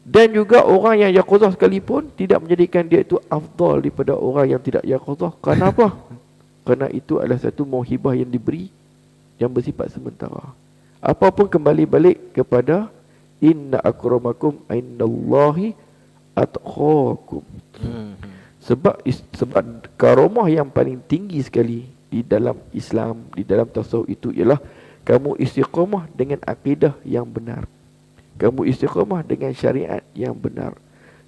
Dan juga orang yang yaqazah sekalipun tidak menjadikan dia itu afdal daripada orang yang tidak yaqazah. Kenapa? Kerana itu adalah satu mauhibah yang diberi, yang bersifat sementara. Apapun kembali balik kepada inna akramakum indallahi atqakum. Sebab karamah yang paling tinggi sekali di dalam Islam, di dalam tasawuf itu ialah kamu istiqamah dengan akidah yang benar. Kamu istiqamah dengan syariat yang benar.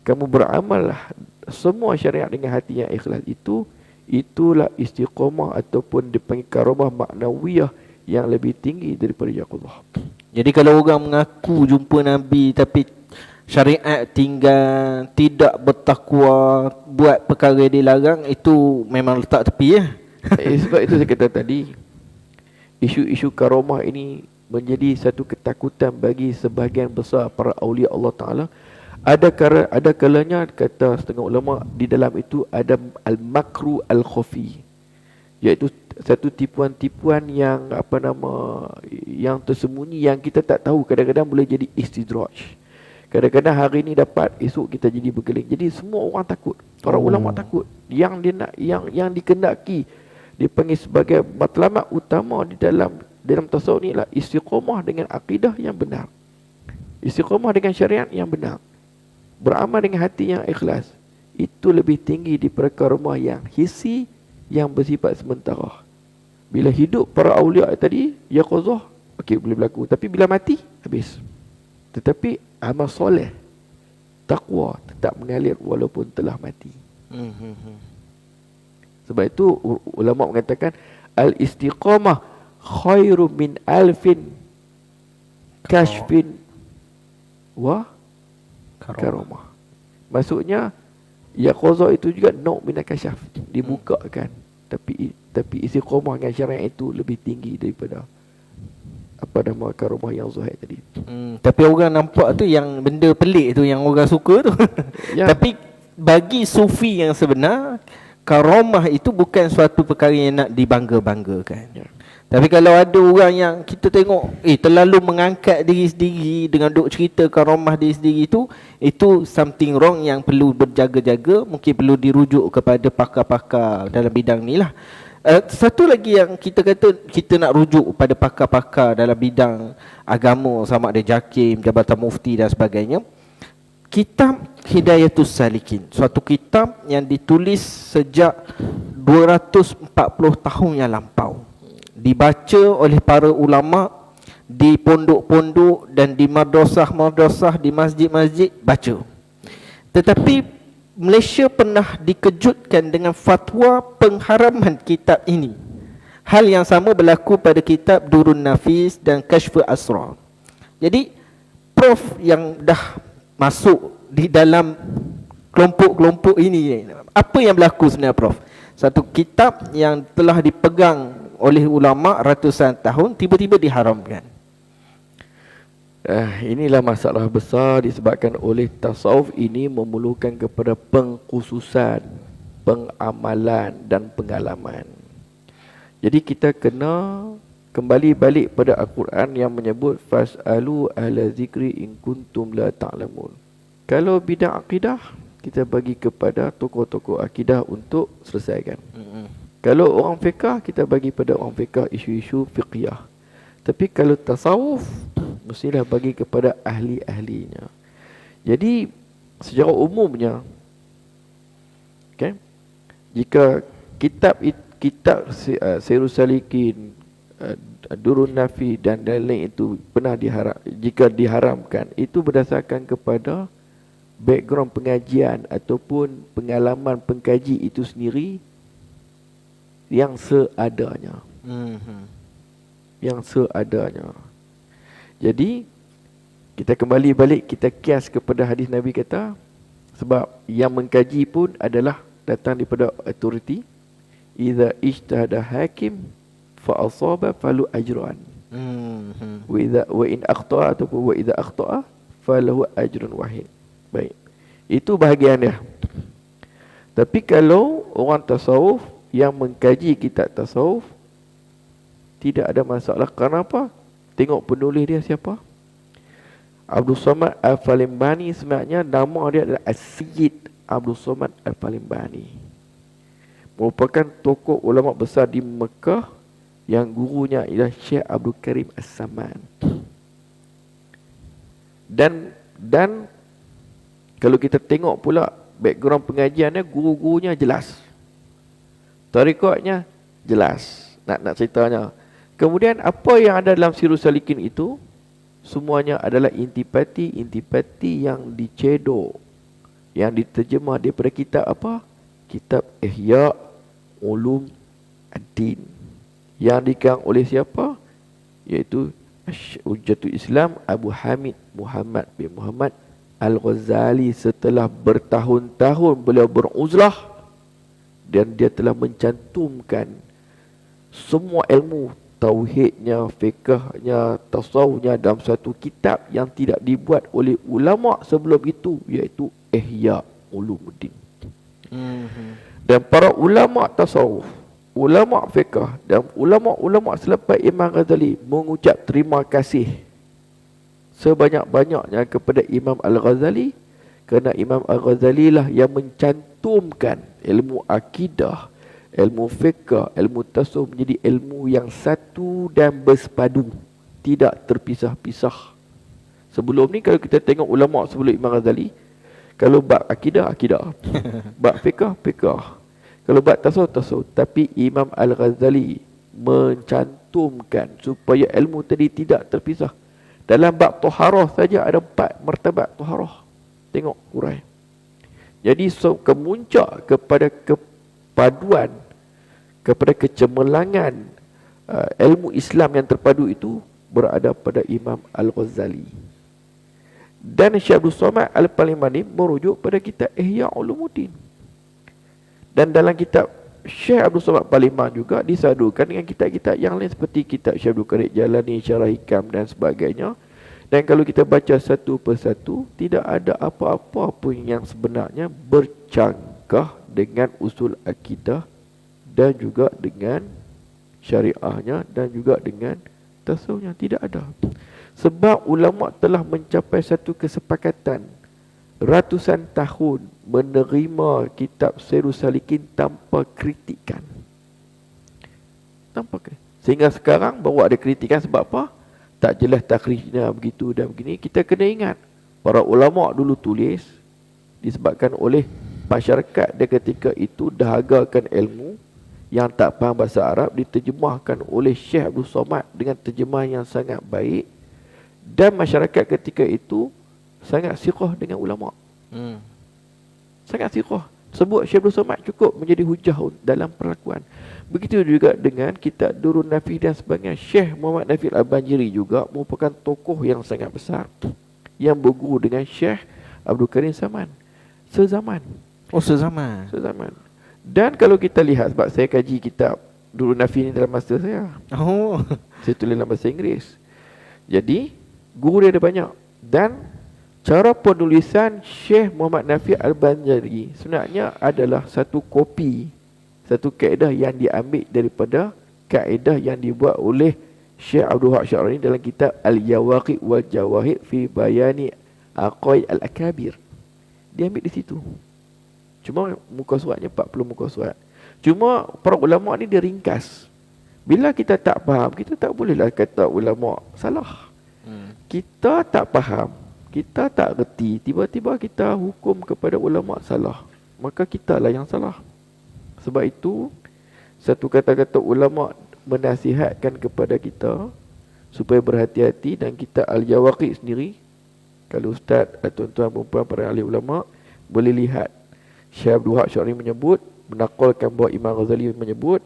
Kamu beramallah semua syariat dengan hati yang ikhlas itu. Itulah istiqamah ataupun dipanggil karamah maknawiyah yang lebih tinggi daripada yaqazah. Jadi kalau orang mengaku jumpa Nabi tapi syariat tinggal, tidak bertakwa, buat perkara yang dilarang, itu memang letak tepi ya. Sebab itu saya kata tadi, isu-isu karamah ini menjadi satu ketakutan bagi sebahagian besar para awliya Allah Ta'ala. Ada kalanya, kata setengah ulama, di dalam itu ada al-makru al-khafi, iaitu satu tipuan-tipuan yang yang tersembunyi, yang kita tak tahu. Kadang-kadang boleh jadi istidraj. Kadang-kadang hari ini dapat, esok kita jadi bergeling. Jadi semua orang takut. Para ulama takut. Yang dia nak, yang dikendaki, dipanggil sebagai matlamat utama di dalam tasawuf ni ialah istiqamah dengan akidah yang benar. Istiqamah dengan syariat yang benar. Beramal dengan hati yang ikhlas. Itu lebih tinggi daripada karamah yang hissi, yang bersifat sementara. Bila hidup para awliya tadi, yaqazah, okey, boleh berlaku. Tapi bila mati, habis. Tetapi amal soleh, takwa tetap mengalir walaupun telah mati. Sebab itu ulama mengatakan al-istiqamah khairu min alfin kashfin wa karamah. Maksudnya yaqazah itu juga nau' min al-kashaf, dibukakan. Tapi istiqamah dengan syariat itu lebih tinggi daripada karamah yang zahir tadi. Tapi orang nampak tu yang benda pelik tu, yang orang suka tu. Ya. Tapi bagi sufi yang sebenar, karamah itu bukan suatu perkara yang nak dibangga-banggakan. Ya. Tapi kalau ada orang yang kita tengok terlalu mengangkat diri sendiri dengan duk cerita karamah diri sendiri itu something wrong yang perlu berjaga-jaga. Mungkin perlu dirujuk kepada pakar-pakar dalam bidang ni lah. Satu lagi yang kita kata kita nak rujuk pada pakar-pakar dalam bidang agama, sama ada JAKIM, Jabatan Mufti dan sebagainya. Kitab Hidayatus Salikin, suatu kitab yang ditulis sejak 240 tahun yang lampau, dibaca oleh para ulama di pondok-pondok dan di madrasah-madrasah, di masjid-masjid, baca. Tetapi Malaysia pernah dikejutkan dengan fatwa pengharaman kitab ini. Hal yang sama berlaku pada kitab Durun Nafis dan Kashful Asrar. Jadi Prof yang dah masuk di dalam kelompok-kelompok ini, apa yang berlaku sebenarnya Prof? Satu kitab yang telah dipegang oleh ulama ratusan tahun tiba-tiba diharamkan. Inilah masalah besar disebabkan oleh tasawuf ini memerlukan kepada pengkhususan, pengamalan dan pengalaman. Jadi kita kena kembali balik pada Al-Quran yang menyebut fas'alu ahla zikri in kuntum la ta'lamun. Kalau bidang akidah, kita bagi kepada tokoh-tokoh akidah untuk selesaikan. Kalau orang fiqah, kita bagi pada orang fiqah isu-isu fiqhiyah. Tapi kalau tasawuf, mestilah bagi kepada ahli-ahlinya. Jadi secara umumnya, jika kitab Sirus Salikin, Durun Nafi dan lain-lain itu pernah jika diharamkan, itu berdasarkan kepada background pengajian ataupun pengalaman pengkaji itu sendiri yang seadanya. Yang seadanya. Jadi kita kembali balik, kita kias kepada hadis Nabi kata, sebab yang mengkaji pun adalah datang daripada authority. Idza ijtahada hakim fa asaba falu ajran. Wa in akhta'a ataupun wa idza akhta'a falahu ajrun wahid. Baik. Itu bahagian dia. Tapi kalau orang tasawuf yang mengkaji kitab tasawuf, tidak ada masalah. Kenapa? Tengok penulis dia siapa? Abdul Somad Al-Falimbani. Sebenarnya nama dia adalah As-Sayyid Abdul Somad Al-Falimbani. Merupakan tokoh ulama besar di Mekah yang gurunya ialah Syekh Abdul Karim As-Saman. Dan kalau kita tengok pula background pengajiannya, guru-gurunya jelas. Tarikatnya jelas. Nak ceritanya. Kemudian apa yang ada dalam Sirus Salikin itu, semuanya adalah intipati yang dicedok, yang diterjemah daripada kitab apa? Kitab Ihya Ulum Ad-Din, yang dikarang oleh siapa? Iaitu Hujjatul Islam Abu Hamid Muhammad bin Muhammad Al-Ghazali. Setelah bertahun-tahun beliau beruzlah, dan dia telah mencantumkan semua ilmu tauhidnya, fiqhnya, tasawufnya dalam satu kitab yang tidak dibuat oleh ulama sebelum itu, iaitu Ihya Ulumuddin. Dan para ulama tasawuf, ulama fiqh dan ulama-ulama selepas Imam Ghazali mengucap terima kasih sebanyak-banyaknya kepada Imam Al-Ghazali, kerana Imam Al-Ghazali lah yang mencantumkan ilmu akidah, ilmu fiqh, ilmu tasawuf menjadi ilmu yang satu dan bersepadu, tidak terpisah-pisah. Sebelum ni kalau kita tengok ulama sebelum Imam Ghazali, kalau bab akidah, bab fiqh. Kalau bab tasawuf. Tapi Imam Al-Ghazali mencantumkan supaya ilmu tadi tidak terpisah. Dalam bab taharah saja ada 4 martabat taharah. Tengok hurai. Jadi kemuncak kepada kepaduan, kepada kecemerlangan ilmu Islam yang terpadu itu berada pada Imam Al-Ghazali. Dan Syekh Abdul Somad Al-Falimbani merujuk pada kitab Ihya Ulumuddin. Dan dalam kitab Syekh Abdul Somad Al-Falimbani juga disadukan dengan kitab-kitab yang lain seperti kitab Syekh Abdul Qadir Jalani, Syarah Hikam dan sebagainya. Dan kalau kita baca satu persatu, tidak ada apa-apa pun yang sebenarnya bercanggah dengan usul akidah dan juga dengan syariahnya dan juga dengan tasawufnya. Tidak ada. Sebab ulama telah mencapai satu kesepakatan ratusan tahun menerima kitab Sirus Salikin tanpa kritikan. Sehingga sekarang baru ada kritikan. Sebab apa? Tak jelas takhrijnya begitu dan begini. Kita kena ingat, para ulama dulu tulis disebabkan oleh masyarakat dia ketika itu dahagakan ilmu yang tak faham bahasa Arab, diterjemahkan oleh Syekh Abdul Somad dengan terjemahan yang sangat baik. Dan masyarakat ketika itu sangat siqah dengan ulama. Sangat siqah. Sebut Syekh Abdul Somad cukup menjadi hujah dalam perlakuan. Begitu juga dengan kitab Durun Nafi dan sebagainya. Syekh Muhammad Nafi Al-Banjiri juga merupakan tokoh yang sangat besar, yang berguru dengan Syekh Abdul Karim Saman. Sezaman. Sezaman. Dan kalau kita lihat, sebab saya kaji kitab Durun Nafi ni dalam masa saya. Saya tulis dalam bahasa Inggeris. Jadi guru dia ada banyak. Dan cara penulisan Syekh Muhammad Nafi Al-Banjari sebenarnya adalah satu kopi, satu kaedah yang diambil daripada kaedah yang dibuat oleh Syekh Abdul Wahab Syarani dalam kitab Al-Jawaqi wal Jawahid fi Bayani Aqaid Al-Akabir. Dia ambil di situ. Cuma muka suratnya 40 muka surat. Cuma para ulama ni dia ringkas. Bila kita tak faham, kita tak bolehlah kata ulama salah. Kita tak faham, kita tak reti, tiba-tiba kita hukum kepada ulama salah, maka kita lah yang salah. Sebab itu satu kata-kata ulama menasihatkan kepada kita supaya berhati-hati, dan kita Al-Jawaqi sendiri, kalau ustaz atau tuan-tuan perempuan para ahli ulama boleh lihat, Syekh Abdul Wahab Syar'i menyebut, menakalkan bahawa Imam Ghazali menyebut,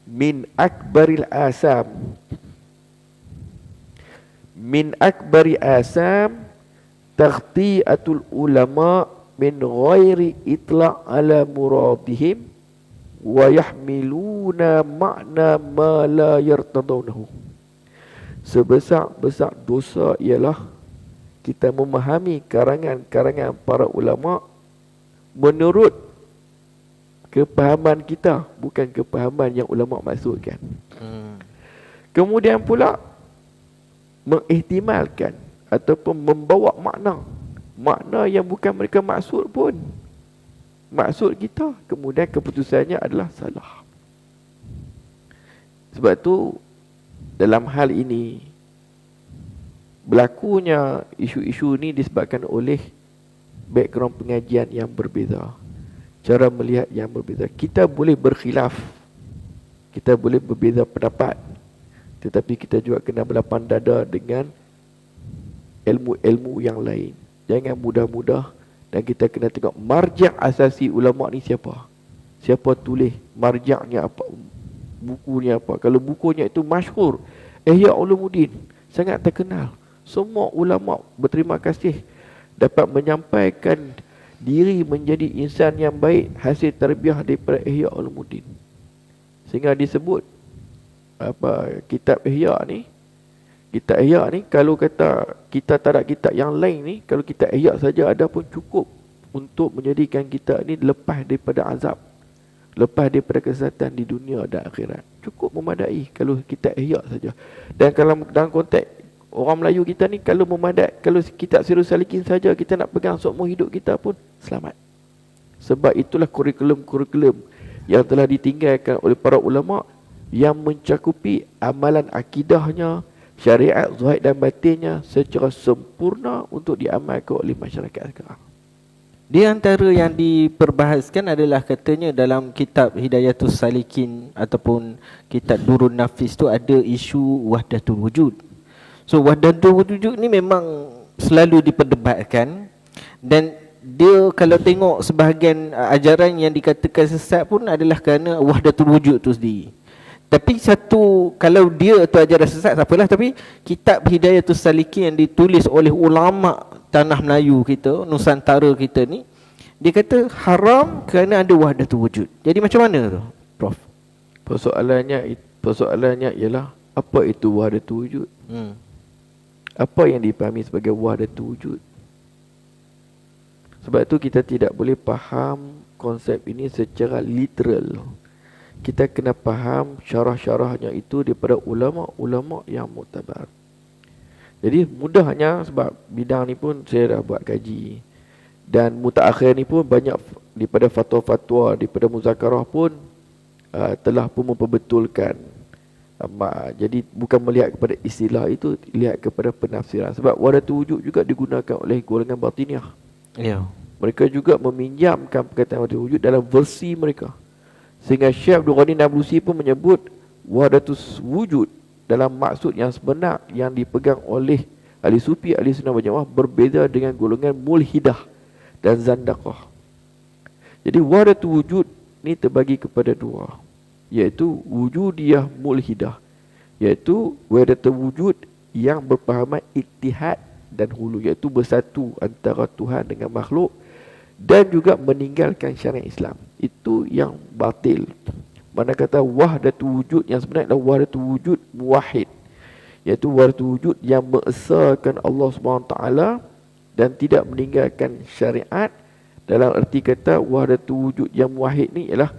min akbaril asam, min akbari asam taghtiatul ulama min ghairi itla' ala muradihim wa yahmiluna ma'na ma la yartadawnahu. Sebesar-besar dosa ialah kita memahami karangan-karangan para ulama menurut kepahaman kita, bukan kepahaman yang ulama maksudkan. Kemudian pula mengihtimalkan ataupun membawa makna yang bukan mereka maksud pun, maksud kita, kemudian keputusannya adalah salah. Sebab tu dalam hal ini berlakunya isu-isu ni disebabkan oleh background pengajian yang berbeza, cara melihat yang berbeza. Kita boleh berkhilaf, kita boleh berbeza pendapat, tetapi kita juga kena berlapang dada dengan ilmu-ilmu yang lain. Jangan mudah-mudah, dan kita kena tengok marja' asasi ulama ni siapa, siapa tulis, marja'nya apa, bukunya apa. Kalau bukunya itu masyhur, Ihya Ulumuddin, sangat terkenal, semua ulama berterima kasih dapat menyampaikan diri menjadi insan yang baik hasil tarbiyah daripada Ihya Ulumuddin, sehingga disebut apa, kitab Ihya ni, kitab Ihya ni, kalau kata kita tak ada kitab yang lain ni, kalau kitab Ihya saja ada pun cukup untuk menjadikan kita ni lepas daripada azab, lepas daripada kesesatan di dunia dan akhirat. Cukup memadai kalau kitab Ihya saja. Dan kalau dalam konteks orang Melayu kita ni, kalau memadai, kalau kitab Sirrus Salikin saja kita nak pegang seumur hidup kita pun selamat. Sebab itulah kurikulum-kurikulum yang telah ditinggalkan oleh para ulama yang mencakupi amalan akidahnya, syariat zahir dan batinnya secara sempurna untuk diamalkan oleh masyarakat sekarang. Di antara yang diperbahaskan adalah katanya dalam kitab Hidayatus Salikin ataupun kitab Durun Nafis tu ada isu wahdatul wujud. So wahdatul wujud ni memang selalu diperdebatkan, dan dia kalau tengok sebahagian ajaran yang dikatakan sesat pun adalah kerana wahdatul wujud tu sendiri. Tapi satu, kalau dia tu ajaran sesat tak apalah, tapi kitab Hidayatus Salikin yang ditulis oleh ulama tanah Melayu kita, Nusantara kita ni, dia kata haram kerana ada wahdatul wujud. Jadi macam mana tu, Prof? Persoalannya ialah apa itu wahdatul wujud? Apa yang dipahami sebagai wahdatul wujud? Sebab tu kita tidak boleh faham konsep ini secara literal. Kita kena faham syarah-syarahnya itu daripada ulama-ulama yang muktabar. Jadi mudahnya, sebab bidang ni pun saya dah buat kaji, dan mutaakhir ni pun banyak daripada fatwa-fatwa, daripada muzakarah pun telah pun memperbetulkan. Jadi bukan melihat kepada istilah itu, lihat kepada penafsiran. Sebab wahdatul wujud juga digunakan oleh golongan batiniah. Ya. Mereka juga meminjamkan perkataan wahdatul wujud dalam versi mereka. Sehingga Syekh Abdul Ghani Nablusi pun menyebut wahdatul wujud dalam maksud yang sebenar yang dipegang oleh ahli sufi, ahli sunnah wal jamaah berbeza dengan golongan mulhidah dan zandaqah. Jadi wahdatul wujud ni terbagi kepada dua, iaitu wujudiyah mulhidah, iaitu wahdatul wujud yang berpahaman ittihad dan hulu, iaitu bersatu antara Tuhan dengan makhluk dan juga meninggalkan syariat Islam. Itu yang batil. Mana kata wahdatul wujud yang sebenarnya adalah wahdatul wujud muwahhid, iaitu wahdatul wujud yang mengesahkan Allah SWT dan tidak meninggalkan syariat. Dalam erti kata wahdatul wujud yang muwahhid ni ialah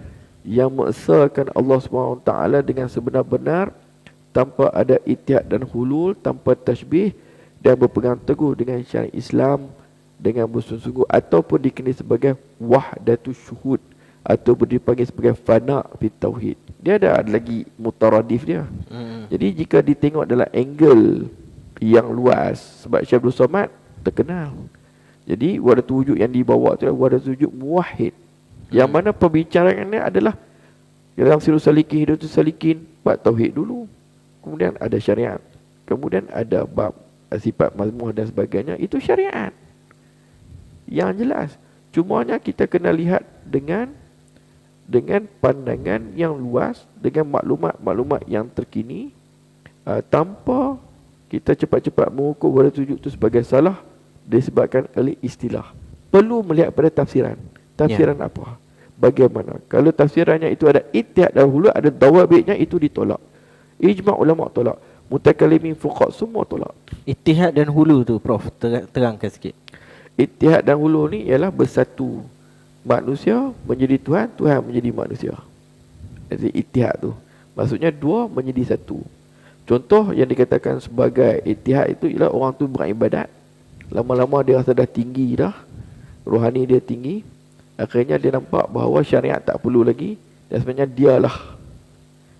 yang mengesahkan Allah SWT dengan sebenar-benar, tanpa ada ittihad dan hulul, tanpa tasbih, dan berpegang teguh dengan syariat Islam dengan bersungguh-sungguh, ataupun dikenali sebagai wahdatul syuhud, atau dipanggil sebagai fana fi tauhid. Dia ada lagi mutaradif dia. Jadi jika ditengok dalam angle yang luas, sebab Syekh Abdul Somad terkenal, jadi wahdatul wujud yang dibawa tu adalah wahdatul wujud muwahhid, yang mana pembicaraannya adalah Dalam Sirus Salikin, Hidayatus Salikin, bab tauhid dulu. Kemudian ada syariat. Kemudian ada bab sifat mazmum dan sebagainya. Itu syariat yang jelas. Cumanya kita kena lihat dengan pandangan yang luas, dengan maklumat-maklumat yang terkini, tanpa kita cepat-cepat mengukur wala tujuh itu sebagai salah disebabkan oleh istilah. Perlu melihat pada tafsiran. Tafsiran apa? Bagaimana? Kalau tafsirannya itu ada ittihad dahulu, ada dawabitnya, itu ditolak. Ijma' ulama' tolak. Mutakalimin fuqaha semua tolak. Ittihad dan hulu tu Prof, terangkan sikit. Ittihad dan hulu ni ialah bersatu. Manusia menjadi Tuhan, Tuhan menjadi manusia. Jadi ittihad tu maksudnya dua menjadi satu. Contoh yang dikatakan sebagai ittihad itu ialah orang tu beribadat, lama-lama dia rasa dah tinggi dah, rohani dia tinggi, akhirnya dia nampak bahawa syariat tak perlu lagi, dan sebenarnya dialah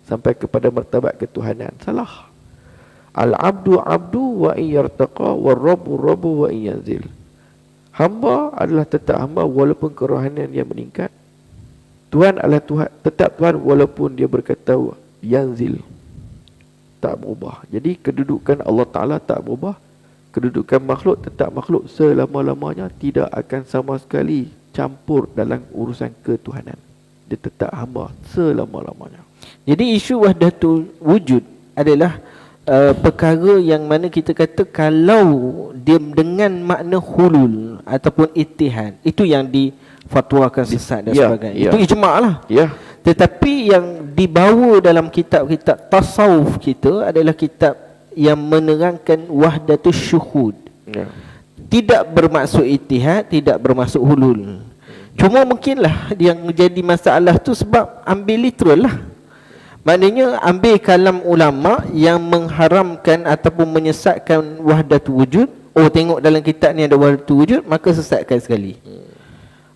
sampai kepada martabat ketuhanan. Salah. Al-abdu abdu wa in yartaqa wa rabbu rabbu wa in yanzil. Hamba adalah tetap hamba walaupun kerohanian dia meningkat. Tuhan adalah Tuhan, tetap Tuhan walaupun dia berkata yanzil, tak berubah. Jadi kedudukan Allah Ta'ala tak berubah. Kedudukan makhluk tetap makhluk selama-lamanya, tidak akan sama sekali campur dalam urusan ketuhanan. Dia tetap hamba selama-lamanya. Jadi isu wahdatul wujud adalah perkara yang mana kita kata kalau dia dengan makna hulul ataupun ittihad, itu yang difatwakan sesat dan sebagainya. Itu ijma' lah. Tetapi yang dibawa dalam kitab-kitab tasawuf kita adalah kitab yang menerangkan wahdatul syuhud. Tidak bermaksud ittihad, tidak bermaksud hulul. Cuma mungkinlah yang menjadi masalah tu sebab ambil literal lah. Maknanya ambil kalam ulama yang mengharamkan ataupun menyesatkan wahdatul wujud. Oh, tengok dalam kitab ni ada wahdatul wujud, maka sesatkan sekali.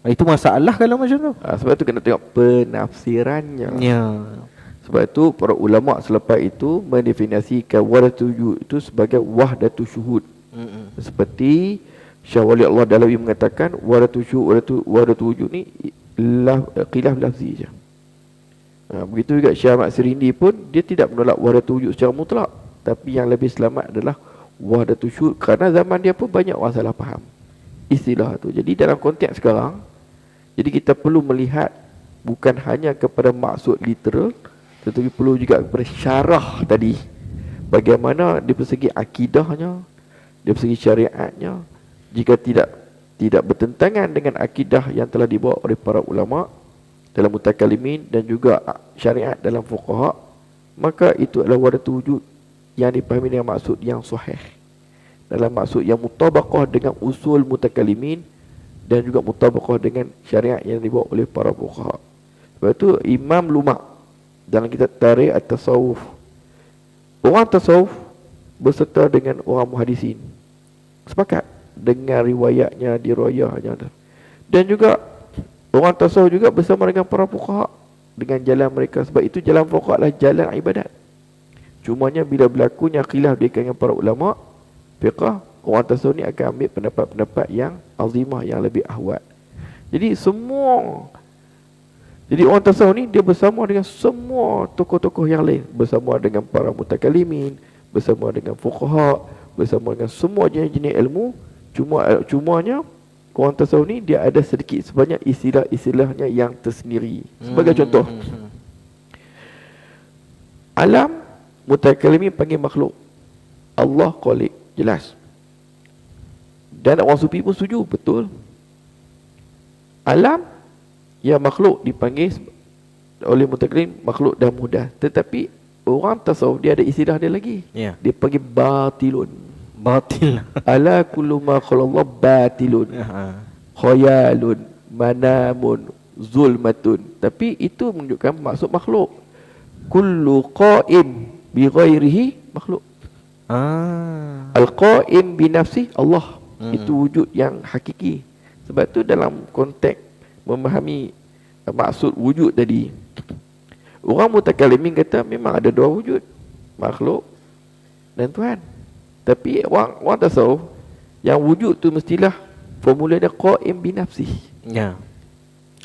Itu masalah kalau macam tu. Sebab tu kena tengok penafsirannya. Sebab itu para ulama selepas itu mendefinisikan wahdatul wujud itu sebagai wahdatul syuhud. Seperti Syah Wali Allah Dalawi mengatakan wahdatul syuhud, wahdatul wujud ni khilaf lafzi je. Begitu juga Syah Ahmad Sirindi pun dia tidak menolak wahdatul wujud secara mutlak, tapi yang lebih selamat adalah wahdatul syuhud, kerana zaman dia pun banyak orang salah faham istilah tu. Jadi dalam konteks sekarang, jadi kita perlu melihat bukan hanya kepada maksud literal, tetapi perlu juga kepada syarah tadi. Bagaimana di persegi akidahnya, di persegi syariatnya, jika tidak bertentangan dengan akidah yang telah dibawa oleh para ulama dalam mutakalimin dan juga syariat dalam fuqaha, maka itu adalah wahdatul wujud yang dipahami dengan maksud yang sahih, dalam maksud yang mutabaqah dengan usul mutakalimin dan juga mutabaqah dengan syariat yang dibawa oleh para fuqaha. Sebab itu Imam Lumak dalam kitab Tarikh At-Tasawuf, orang tasawuf berserta dengan orang muhadisin sepakat dengan riwayatnya, dirayahnya, dan juga orang tasawuf juga bersama dengan para fuqaha dengan jalan mereka. Sebab itu jalan fuqaha adalah jalan ibadat. Cumanya bila berlakunya khilaf dengan para ulama fiqh, orang tasawuf ni akan ambil pendapat-pendapat yang azimah, yang lebih ahwat. Jadi orang tasawuf ni dia bersama dengan semua tokoh-tokoh yang lain, bersama dengan para mutakalimin, bersama dengan fuqaha, bersama dengan semua jenis-jenis ilmu. Cumanya orang tasawuf ni dia ada sedikit sebanyak istilah-istilahnya yang tersendiri. Sebagai contoh, alam mutakalimin panggil makhluk, Allah khaliq, jelas. Dan orang sufi pun setuju, betul. Alam yang makhluk dipanggil oleh mutakalimin makhluk dan mudah. Tetapi orang tasawuf dia ada istilah dia lagi. Dia panggil batilun. Batil. Ala kullu ma khalallah batilun. Khayalun, manamun, zulmatun. Tapi itu menunjukkan maksud makhluk. Kullu qa'im bi ghairihi makhluk. Al-qa'im bi nafsi Allah. Itu wujud yang hakiki. Sebab tu dalam konteks memahami maksud wujud tadi, orang mutakalimin kata memang ada dua wujud, makhluk dan Tuhan. Tapi orang tasawuf yang wujud tu mestilah formula dia qa'im bi nafsi.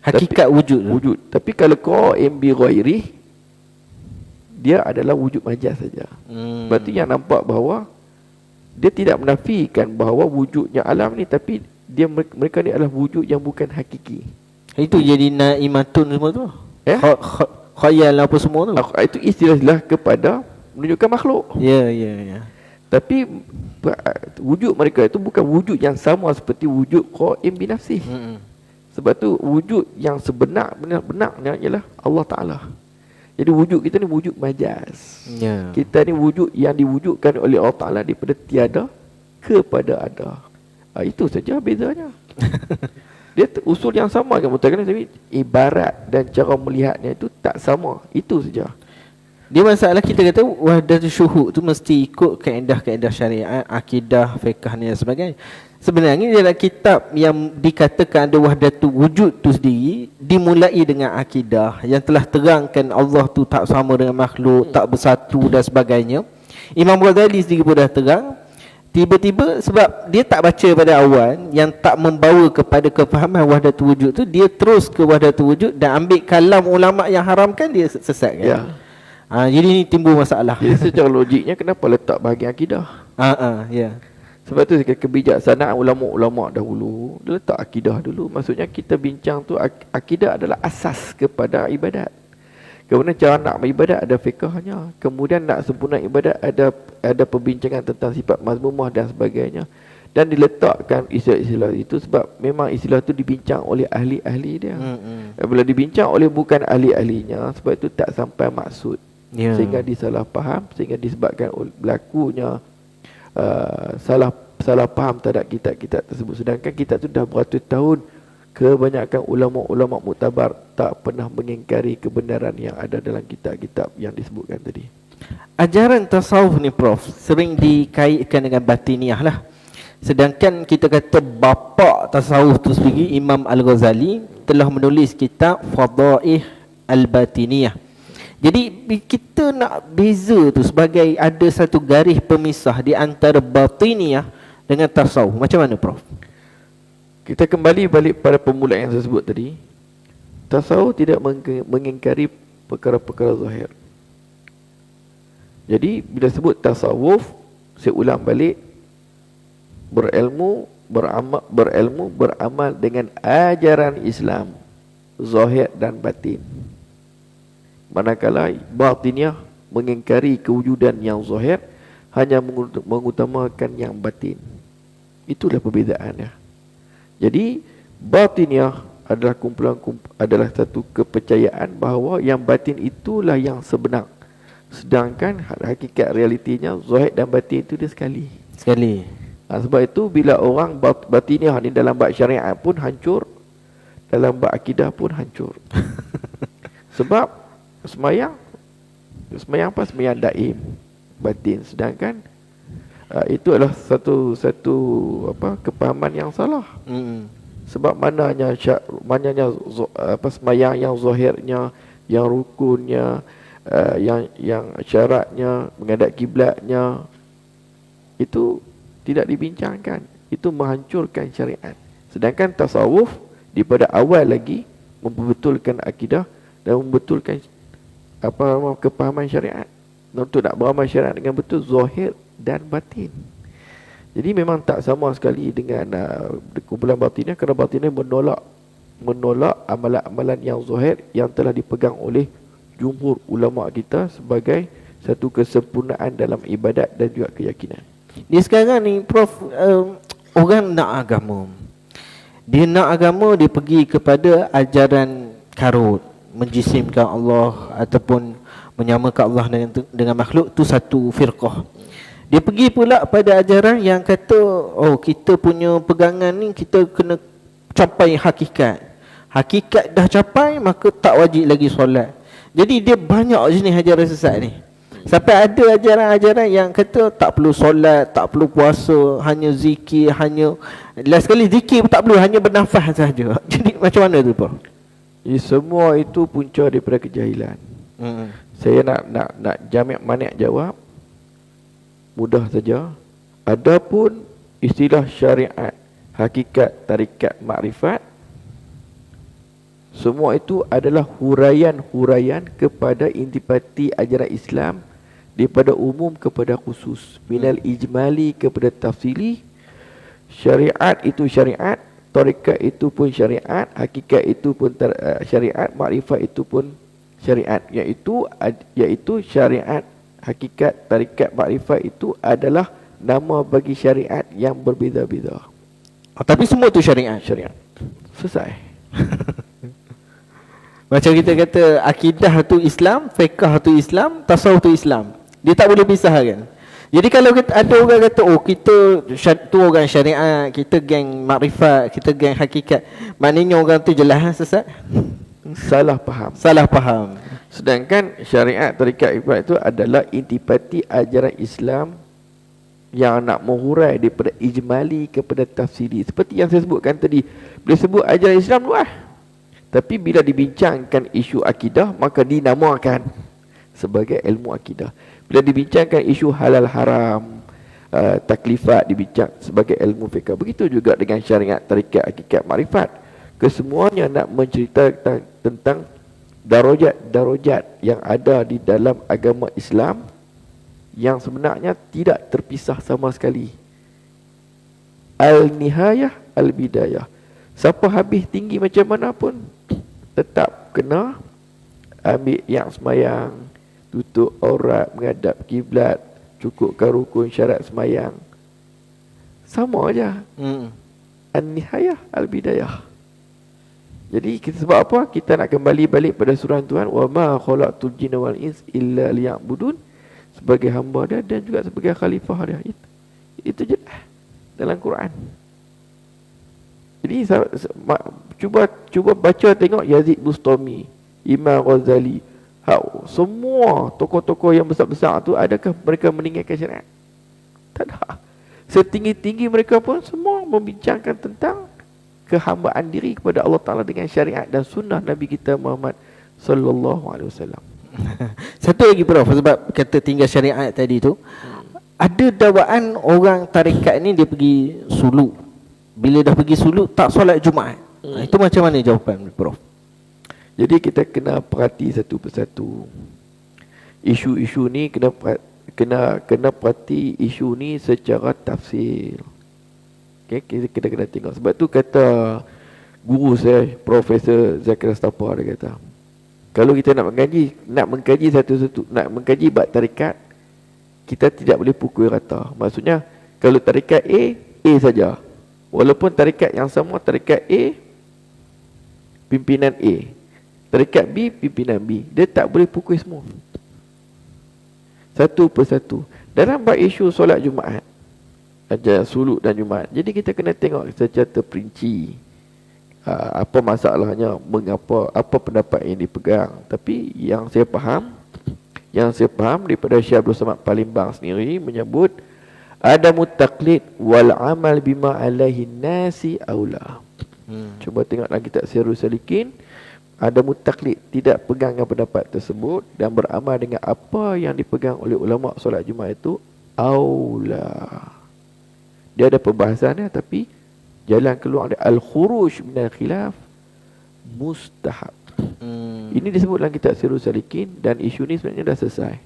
Hakikat wujud tu. Wujud. Tapi kalau qaim bi ghairi, dia adalah wujud majaz saja. Berarti yang nampak bahawa dia tidak menafikan bahawa wujudnya alam ni, tapi mereka ni adalah wujud yang bukan hakiki. Itu jadi naimatun semua tu. Ya? Khayal apa semua tu. Itu istilah kepada menunjukkan makhluk. Ya, ya. Tapi wujud mereka itu bukan wujud yang sama seperti wujud qaim bi nafsih. Sebab tu wujud yang sebenar-benarnya ialah Allah Ta'ala. Jadi wujud kita ni wujud majaz. Ya. Kita ni wujud yang diwujudkan oleh Allah Ta'ala daripada tiada kepada ada. Itu saja bezanya. Dia usul yang sama kan mutakan, tapi ibarat dan cara melihatnya itu tak sama. Itu saja. Dia masalah kita kata wahdatul syuhud tu mesti ikut kaedah-kaedah syariat, akidah, fiqh ni dan sebagainya. Sebenarnya dalam kitab yang dikatakan ada wahdatul wujud tu sendiri dimulai dengan akidah yang telah terangkan Allah tu tak sama dengan makhluk, tak bersatu dan sebagainya. Imam Ghazali sendiri pun dah terang. Tiba-tiba sebab dia tak baca pada awal yang tak membawa kepada kefahaman wahdatul wujud tu, dia terus ke wahdatul wujud dan ambil kalam ulama yang haramkan, dia sesat kan. Ya. Jadi ni timbul masalah. Jadi secara logiknya kenapa letak bahagian akidah? Ya. Sebab tu kebijaksanaan ulama-ulama dahulu, dia letak akidah dulu. Maksudnya kita bincang tu akidah adalah asas kepada ibadat. Kemudian cara nak beribadat ada fiqahnya. Kemudian nak sempurna ibadat ada perbincangan tentang sifat mazmumah dan sebagainya. Dan diletakkan istilah-istilah itu sebab memang istilah itu dibincang oleh ahli-ahli dia. Bila dibincang oleh bukan ahli-ahlinya, sebab itu tak sampai maksud. Sehingga disalah faham, sehingga disebabkan berlakunya salah faham terhadap kitab-kitab tersebut. Sedangkan kitab itu dah beratus tahun, kebanyakan ulama-ulama muktabar tak pernah mengingkari kebenaran yang ada dalam kitab-kitab yang disebutkan tadi. Ajaran tasawuf ni Prof sering dikaitkan dengan batiniah lah. Sedangkan kita kata bapa tasawuf tu sendiri Imam Al-Ghazali telah menulis kitab Fadaih Al-Batiniyah. Jadi kita nak beza tu sebagai ada satu garis pemisah di antara batiniyah dengan tasawuf. Macam mana Prof? Kita kembali balik pada permulaan yang saya sebut tadi. Tasawuf tidak mengingkari perkara-perkara zahir. Jadi bila sebut tasawuf, saya ulang balik, berilmu, beramal dengan ajaran Islam, zahir dan batin. Manakala batiniah mengingkari kewujudan yang zahir, hanya mengutamakan yang batin. Itulah perbezaannya. Jadi batiniah adalah satu kepercayaan bahawa yang batin itulah yang sebenar. Sedangkan hakikat realitinya zahir dan batin itu dia sekali. Sebab itu bila orang batiniah ni dalam bab syariat pun hancur, dalam bab akidah pun hancur. Sebab Semayang apa? Semayang daim batin. Sedangkan itu adalah satu kepahaman yang salah. Sebab mananya semayang yang zahirnya, yang rukunnya, yang syaratnya, menghadap kiblatnya, itu tidak dibincangkan. Itu menghancurkan syariat. Sedangkan tasawuf daripada awal lagi membetulkan akidah dan membetulkan kepahaman syariat. Untuk nak beramal syariat dengan betul, zahir dan batin. Jadi memang tak sama sekali dengan kumpulan batinnya, kerana batinnya menolak amalan-amalan yang zahir yang telah dipegang oleh jumhur ulama kita sebagai satu kesempurnaan dalam ibadat dan juga keyakinan. Dia sekarang ni Prof, orang nak agama. Dia nak agama, dia pergi kepada ajaran karut, menjisimkan Allah ataupun menyamakan Allah dengan makhluk, tu satu firqah. Dia pergi pula pada ajaran yang kata, oh kita punya pegangan ni kita kena capai hakikat. Hakikat dah capai maka tak wajib lagi solat. Jadi dia banyak jenis ajaran sesat ni. Sampai ada ajaran-ajaran yang kata tak perlu solat, tak perlu puasa, hanya zikir, hanya last sekali zikir pun tak perlu, hanya bernafas saja. Jadi macam mana tu Pak? Semua itu punca daripada kejahilan. Saya nak jamak manik jawab mudah saja. Adapun istilah syariat, hakikat, tarikat, makrifat, Semua itu adalah huraian-huraian kepada intipati ajaran Islam, daripada umum kepada khusus, minal ijmali kepada tafsili. Syariat itu syariat, tarikat itu pun syariat, hakikat itu pun syariat, makrifat itu pun syariat, iaitu syariat, hakikat, tarikat, makrifat itu adalah nama bagi syariat yang berbeza-beza. Tapi semua tu syariat. Syariat. Selesai. Macam kita kata akidah tu Islam, fiqh tu Islam, tasawuf tu Islam. Dia tak boleh pisah kan. Jadi kalau ada orang kata, oh kita tu orang syariat, kita geng makrifat, kita geng hakikat, maknanya orang tu jelas sesat. Salah faham. Salah faham. Sedangkan syariat, tarikat, ibadat itu adalah intipati ajaran Islam yang nak menghurai daripada ijmali kepada tafsiri. Seperti yang saya sebutkan tadi, bila sebut ajaran Islam luas, tapi bila dibincangkan isu akidah, maka dinamakan sebagai ilmu akidah. Bila dibincangkan isu halal haram, taklifat, dibincang sebagai ilmu fiqh. Begitu juga dengan syariat, tarikat, hakikat, makrifat. Kesemuanya nak menceritakan tentang darajat-darajat yang ada di dalam agama Islam yang sebenarnya tidak terpisah sama sekali. Al-nihayah, al-bidayah. Siapa habis tinggi macam mana pun, tetap kena ambil yang semayang, tutup aurat, menghadap kiblat, cukupkan rukun syarat semayang. Sama aja. An-nihayah, al-bidayah. Jadi kita sebab apa? Kita nak kembali balik pada surah Tuhan, wa ma khalaqtul jinna wal ins illa liya'budun, sebagai hamba dia dan juga sebagai khalifah dia. Itu je dalam Quran. Jadi cuba baca tengok Yazid Bustami, Imam Ghazali, semua tokoh-tokoh yang besar-besar tu, adakah mereka meninggalkan syariat? Tak ada. Setinggi-tinggi mereka pun semua membincangkan tentang kehambaan diri kepada Allah Ta'ala dengan syariat dan sunnah Nabi kita Muhammad sallallahu alaihi wasallam. Satu lagi Prof, sebab kata tinggal syariat tadi tu, ada dakwaan orang tarikat ni dia pergi suluk. Bila dah pergi suluk tak solat Jumaat. Itu macam mana jawapan Prof? Jadi kita kena perhati satu persatu. Isu-isu ni kena perhati isu ni secara tafsir. Okay, kita kena tengok. Sebab tu kata guru saya, Profesor Zakaria Stapa, dia kata, kalau kita nak mengkaji satu-satu, nak mengkaji bab tarikat, kita tidak boleh pukul rata. Maksudnya kalau tarikat A saja. Walaupun tarikat yang sama, tarikat A pimpinan A, tarikat B pimpinan B, dia tak boleh pukul semua. Satu persatu. Dalam bab isu solat Jumaat, ajar suluk dan Jumaat, jadi kita kena tengok secara terperinci apa masalahnya, mengapa, apa pendapat yang dipegang. Tapi yang saya faham daripada Syekh Abdul Samad Palembang sendiri menyebut ada mutaklid wal amal bima alaihi nasi aula. Cuba tengok dalam kitab Sirrus Salikin, ada mutaklid, tidak pegang dengan pendapat tersebut dan beramal dengan apa yang dipegang oleh ulama solat Jumaat itu aula. Dia ada perbahasannya, tapi jalan keluar dia al-khuruj minal khilaf mustahab. Ini disebut dalam kitab Sirrus Salikin dan isu ni sebenarnya dah selesai.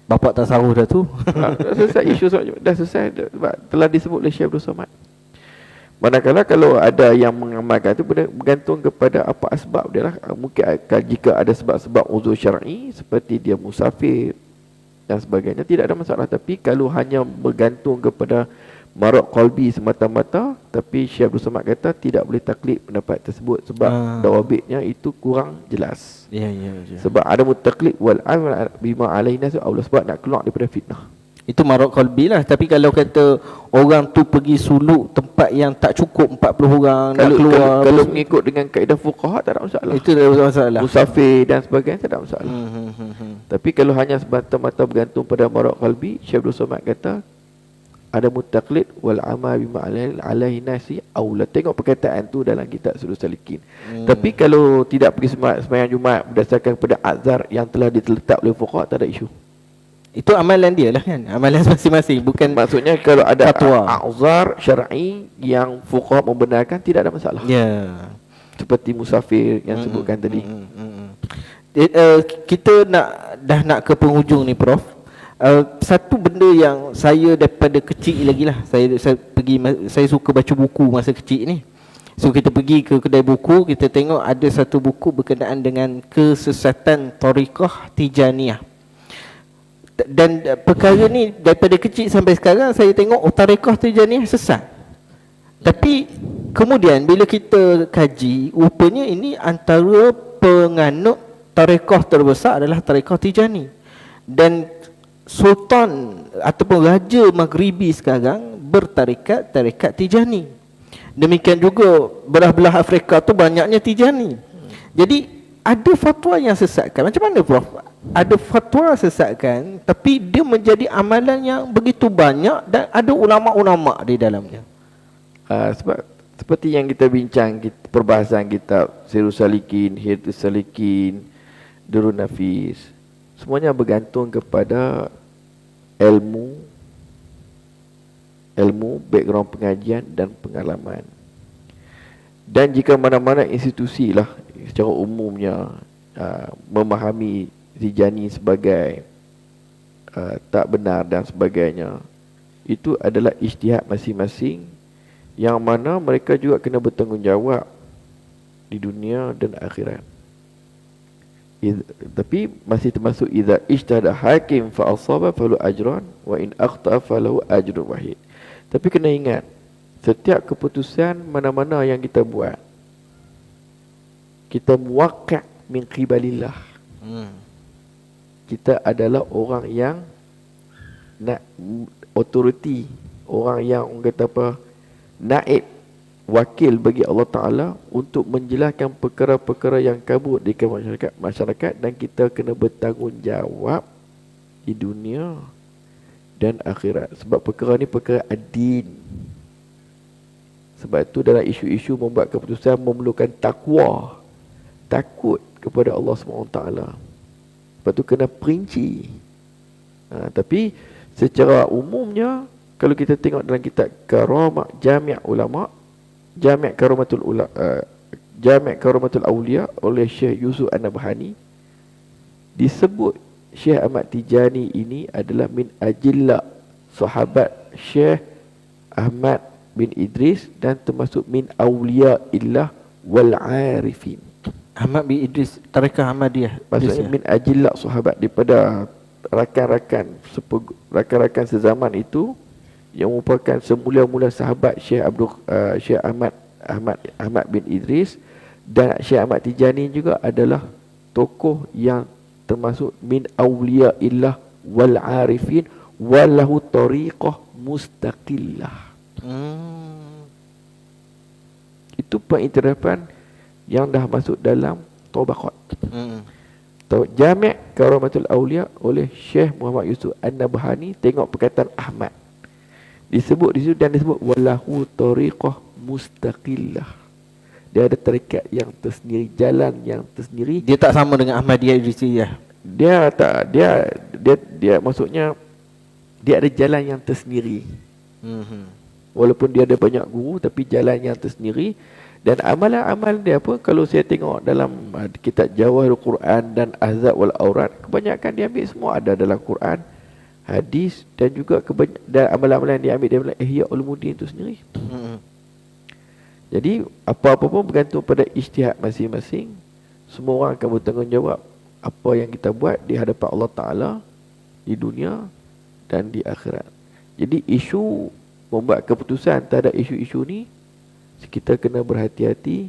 Bapak tak saruh dah tu. Dah selesai isu dah selesai, telah disebut oleh Syekh Abdul Samad. Manakala kalau ada yang mengamalkan itu bergantung kepada apa asbab dia lah. Mungkin jika ada sebab-sebab uzur syar'i seperti dia musafir dan sebagainya, tidak ada masalah. Tapi kalau hanya bergantung kepada marak qalbi semata-mata, tapi Syekh Abdul Samad kata tidak boleh taklid pendapat tersebut sebab dawabitnya itu kurang jelas. Ya. Sebab ada mutaklid wal amal bima alaina Allah, sebab nak keluar daripada fitnah. Itu marak qalbi lah. Tapi kalau kata orang tu pergi suluk tempat yang tak cukup 40 orang nak keluar, kalau mengikut dengan kaedah fuqaha tak ada masalah. Itu tak ada masalah. Musafir dan sebagainya tak ada masalah. Tapi kalau hanya semata-mata bergantung pada marak qalbi, Syekh Abdul Samad kata ada mutaklid wal amal bima alaihi nasi aula. Tengok perkataan tu dalam kitab Sirrus Salikin. Tapi kalau tidak pergi sembahyang Jumaat berdasarkan kepada azhar yang telah diletak oleh fuqaha, tak ada isu. Itu amalan dia lah kan, amalan masing-masing, bukan maksudnya kalau ada azhar syar'i yang fuqaha membenarkan, tidak ada masalah. Ya. seperti musafir yang sebutkan tadi. Kita dah nak ke penghujung ni, Prof. Satu benda yang saya daripada kecil lagi lah, saya suka baca buku masa kecil ni. So kita pergi ke kedai buku, kita tengok ada satu buku berkenaan dengan kesesatan Tariqah Tijaniyah. Dan perkara ni daripada kecil sampai sekarang saya tengok Tariqah Tijaniyah sesat. Tapi kemudian bila kita kaji, rupanya ini antara penganut Tariqah terbesar adalah Tariqah Tijani. Dan Sultan ataupun Raja Maghribi sekarang bertarikat Tijani. Demikian juga belah-belah Afrika tu banyaknya Tijani. Jadi ada fatwa yang sesatkan. Macam mana, Prof? Ada fatwa sesatkan, tapi dia menjadi amalan yang begitu banyak dan ada ulama-ulama di dalamnya. Sebab seperti yang kita bincang, perbahasan kitab Sirrus Salikin, Hirtus Salikin, Durrun Nafis, semuanya bergantung kepada ilmu, background pengajian dan pengalaman. Dan jika mana-mana institusi lah secara umumnya memahami Tijani sebagai tak benar dan sebagainya, itu adalah ijtihad masing-masing, yang mana mereka juga kena bertanggungjawab di dunia dan akhirat. Tapi masih termasuk idza ijtahada hakim fa asaba falahu ajran wa in akhta falahu ajrun wahid. Tapi kena ingat, setiap keputusan mana-mana yang kita buat, kita muwaqqi' min qibalillah. Kita adalah orang yang nak authority, orang yang kata apa, naib, wakil bagi Allah Ta'ala untuk menjelaskan perkara-perkara yang kabut di masyarakat, dan kita kena bertanggungjawab di dunia dan akhirat. Sebab perkara ni perkara ad-din. Sebab itu dalam isu-isu membuat keputusan memerlukan takwa, takut kepada Allah SWT. Sebab itu kena perinci. Tapi secara umumnya, kalau kita tengok dalam kitab Karamah Jami' Ulama, Jami' Karamatul Awliya oleh Syekh Yusuf An-Nabhani, disebut Syekh Ahmad Tijani ini adalah min ajilla sahabat Syekh Ahmad bin Idris, dan termasuk min awliya illah wal arifin. Ahmad bin Idris, Tariqah Ahmadiyah. Maksudnya min ajilla sahabat, daripada rakan-rakan sezaman itu yang merupakan semula-mula sahabat Syekh Ahmad bin Idris. Dan Syekh Ahmad Tijani juga adalah tokoh yang termasuk min awliya illah wal arifin walahu tariqah mustaqillah. Itu pengiktirafan yang dah masuk dalam tabaqat. Jami' Karamatul Awliya oleh Syekh Muhammad Yusuf An-Nabhani, tengok perkataan Ahmad disebut di situ, dan disebut walahu tariqah mustaqillah. Dia ada tarikat yang tersendiri, jalan yang tersendiri. Dia tak sama dengan Ahmadiyah Idrisiyah. Dia maksudnya dia ada jalan yang tersendiri. Walaupun dia ada banyak guru, tapi jalan yang tersendiri. Dan amalan-amalan dia apa, kalau saya tengok dalam kitab Jawahirul Quran dan Ahzab wal Aurat, kebanyakan dia ambil semua ada dalam Quran, hadis, dan juga dan amalan-amalan yang dia ambil dalam Ihya Ulumuddin itu sendiri. Jadi apa-apa pun bergantung pada ijtihad masing-masing. Semua orang akan bertanggungjawab apa yang kita buat di hadapan Allah Ta'ala di dunia dan di akhirat. Jadi isu membuat keputusan terhadap isu-isu ni, kita kena berhati-hati.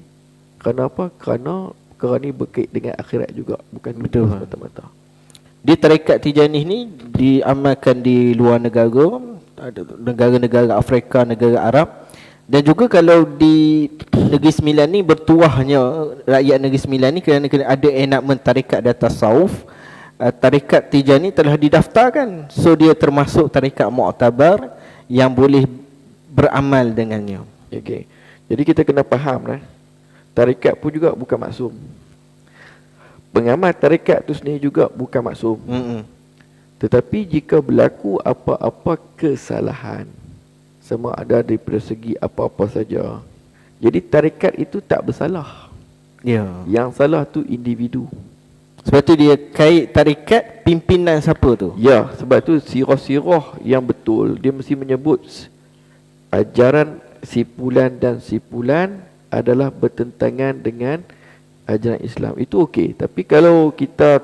Kenapa? Kerana perkara ni berkait dengan akhirat juga, bukan dunia semata-mata. Di tarikat Tijanih ni diamalkan di luar negara, negara-negara Afrika, negara Arab. Dan juga kalau di Negeri Sembilan ni bertuahnya rakyat Negeri Sembilan ni kerana ada enakmen tarikat dan tasawuf, tarikat Tijani telah didaftarkan. So dia termasuk tarikat mu'tabar yang boleh beramal dengannya. Okey. Jadi kita kena faham tarikat pun juga bukan maksum. Pengamal tarikat tu sendiri juga bukan maksum. Tetapi jika berlaku apa-apa kesalahan, sama ada daripada segi apa-apa saja, jadi tarikat itu tak bersalah. Ya. Yang salah tu individu. Sebab tu dia kait tarikat pimpinan siapa tu? Ya, sebab tu sirah-sirah yang betul dia mesti menyebut ajaran sipulan dan sipulan adalah bertentangan dengan ajaran Islam. Itu okey, tapi kalau kita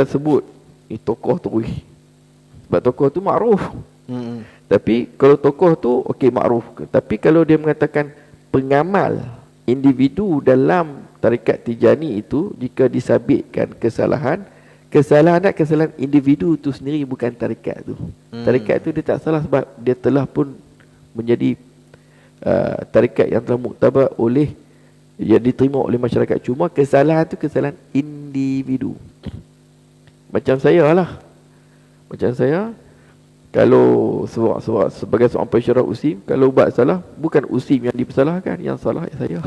sebut ni tokoh tu, sebab tokoh tu makruf. Tapi kalau tokoh tu okey makruf. Tapi kalau dia mengatakan pengamal individu dalam tarikat Tijani itu, jika disabitkan kesalahan individu tu sendiri, bukan tarikat tu. Tarikat tu dia tak salah sebab dia telah pun menjadi tarikat yang telah muktabar oleh, yang diterima oleh masyarakat. Cuma kesalahan tu kesalahan individu. Macam saya lah. Macam saya, kalau sebagai seorang pensyarah USIM, kalau buat salah, bukan USIM yang dipersalahkan, yang salah saya.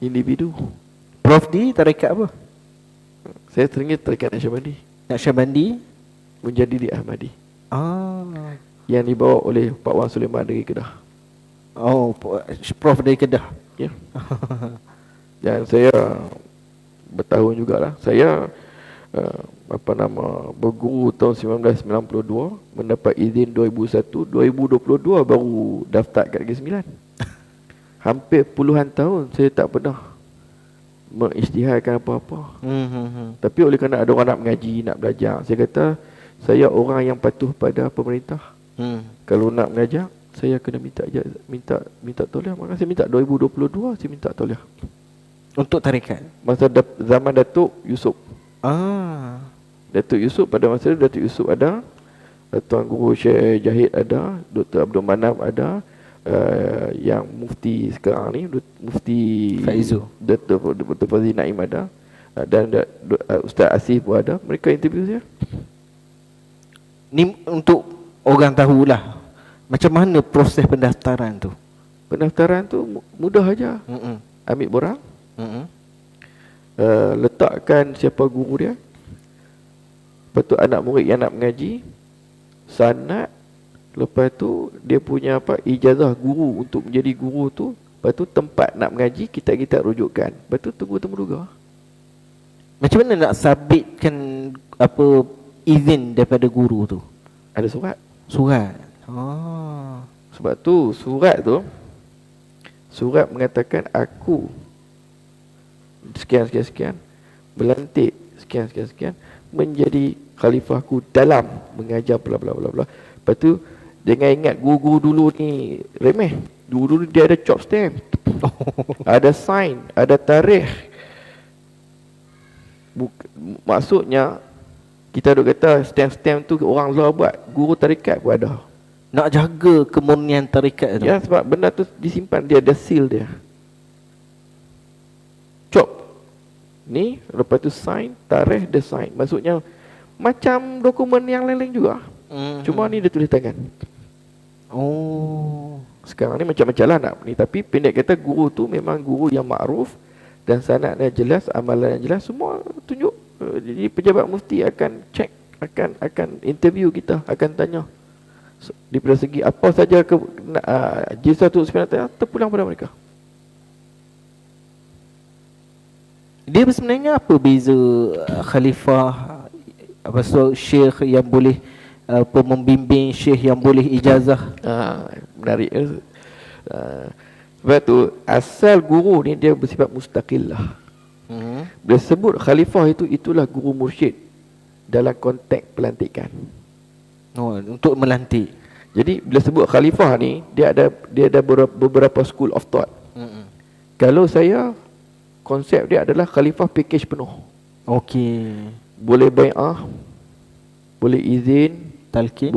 Individu. Prof di tarikat apa? Saya teringin tarikat Naqsyabandi. Naqsyabandi menjadi di Ahmadi. Yang dibawa oleh Pak Wan Sulaiman dari Kedah. Oh, Prof dari Kedah. Ya. Dan saya bertahun jugalah. Saya berguru tahun 1992, mendapat izin 2001, 2022 baru daftar kat Negeri Sembilan. Hampir puluhan tahun saya tak pernah mengisytiharkan apa-apa. Tapi oleh kerana ada orang nak mengaji, nak belajar, saya kata saya orang yang patuh pada pemerintah. Kalau nak mengajar, saya kena minta tauliah. Maka saya minta 2022 saya minta tauliah. Untuk tarikat? Masa zaman Datuk Yusof. Datuk Yusof, pada masa itu Datuk Yusof ada, Tuan Guru Syekh Jahid ada, Dr. Abdul Manam ada, yang mufti sekarang ni Mufti Faizu, Dr. Fazil Naim ada, dan Ustaz Asif pun ada. Mereka interview saya. Ni untuk orang tahulah macam mana proses pendaftaran tu. Pendaftaran tu mudah aja. Ambil borang, letakkan siapa guru dia, lepas tu anak murid yang nak mengaji, sanad, lepas tu dia punya ijazah guru untuk menjadi guru tu, lepas tu tempat nak mengaji kita rujukkan, lepas tu tunggu temuduga. Macam mana nak sabitkan izin daripada guru tu? Ada surat. Sebab tu surat mengatakan aku sekian melantik sekian menjadi khalifahku dalam mengajar bla bla bla bla. Lepas tu jangan ingat guru-guru dulu ni remeh. Dulu dia ada chop stamp. Ada sign, ada tarikh. Maksudnya kita duk kata stamp-stamp tu orang luar buat, guru tarikat pun ada. Nak jaga kemurnian tarikat tu. Ya, sebab benda tu disimpan, dia ada seal dia. Chop ni, lepas tu sign, tarikh dia sign. Maksudnya macam dokumen yang lain-lain juga. Cuma ni dia tulis tangan. Sekarang ni macam-macam lah nak ni, tapi pendek kata guru tu memang guru yang makruf dan sanadnya jelas, amalan yang jelas, semua tunjuk. Jadi pejabat mufti akan cek, akan interview kita, akan tanya daripada segi apa saja jilsah tu sebenarnya terpulang pada mereka. Dia sebenarnya apa beza khalifah, syekh yang boleh membimbing, syekh yang boleh ijazah? Menarik. Sebab tu asal guru ni dia bersifat mustaqil lah. Bila sebut khalifah itulah guru mursyid dalam konteks pelantikan. Untuk melantik. Jadi bila sebut khalifah ni, dia ada beberapa school of thought. Kalau saya, konsep dia adalah khalifah package penuh. Okey. Boleh bai'ah, boleh izin, talqin,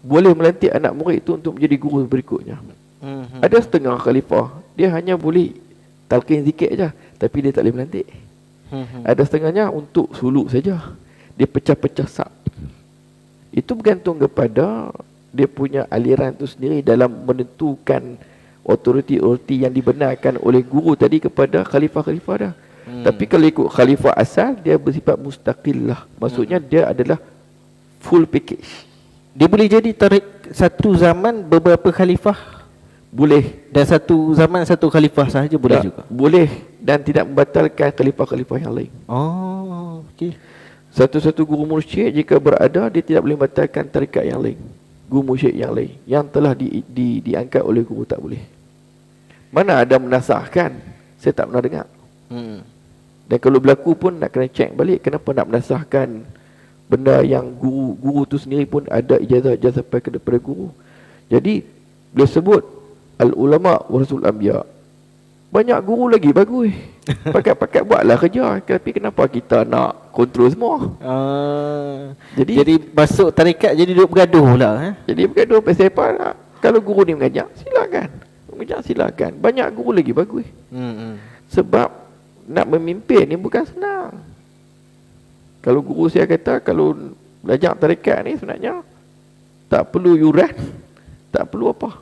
boleh melantik anak murid itu untuk menjadi guru berikutnya. Ada setengah khalifah, dia hanya boleh talqin zikir je, tapi dia tak boleh melantik. Ada setengahnya untuk suluk saja, dia pecah-pecah sab. Itu bergantung kepada dia punya aliran tu sendiri dalam menentukan otoriti yang dibenarkan oleh guru tadi kepada khalifah-khalifah dah. Tapi kalau ikut khalifah asal, dia bersifat mustaqil lah. Maksudnya dia adalah full package. Dia boleh jadi tarik satu zaman beberapa khalifah. Boleh. Dan satu zaman satu khalifah sahaja boleh Tak, juga. boleh dan tidak membatalkan khalifah-khalifah yang lain. Oh, okey. Satu-satu guru mursyid jika berada, dia tidak boleh membatalkan tarikat yang lain. Guru mursyid yang lain yang telah diangkat oleh guru tak boleh. Mana ada menasahkan? Saya tak pernah dengar. Dan kalau berlaku pun nak kena cek balik, kenapa nak menasahkan benda yang guru tu sendiri pun ada ijazah sampai kepada guru. Jadi beliau sebut al-ulama warasul anbiya. Banyak guru lagi bagus. Pakat-pakat buatlah kerja. Tapi kenapa kita nak kontrol semua? Jadi masuk tarikat jadi duduk bergaduh pula. Jadi bergaduh pasal apa nak? Kalau guru ni mengajar, silakan. Mengajar silakan. Banyak guru lagi bagus. Sebab nak memimpin ni bukan senang. Kalau guru saya kata, kalau belajar tarikat ni sebenarnya tak perlu yuran, tak perlu apa.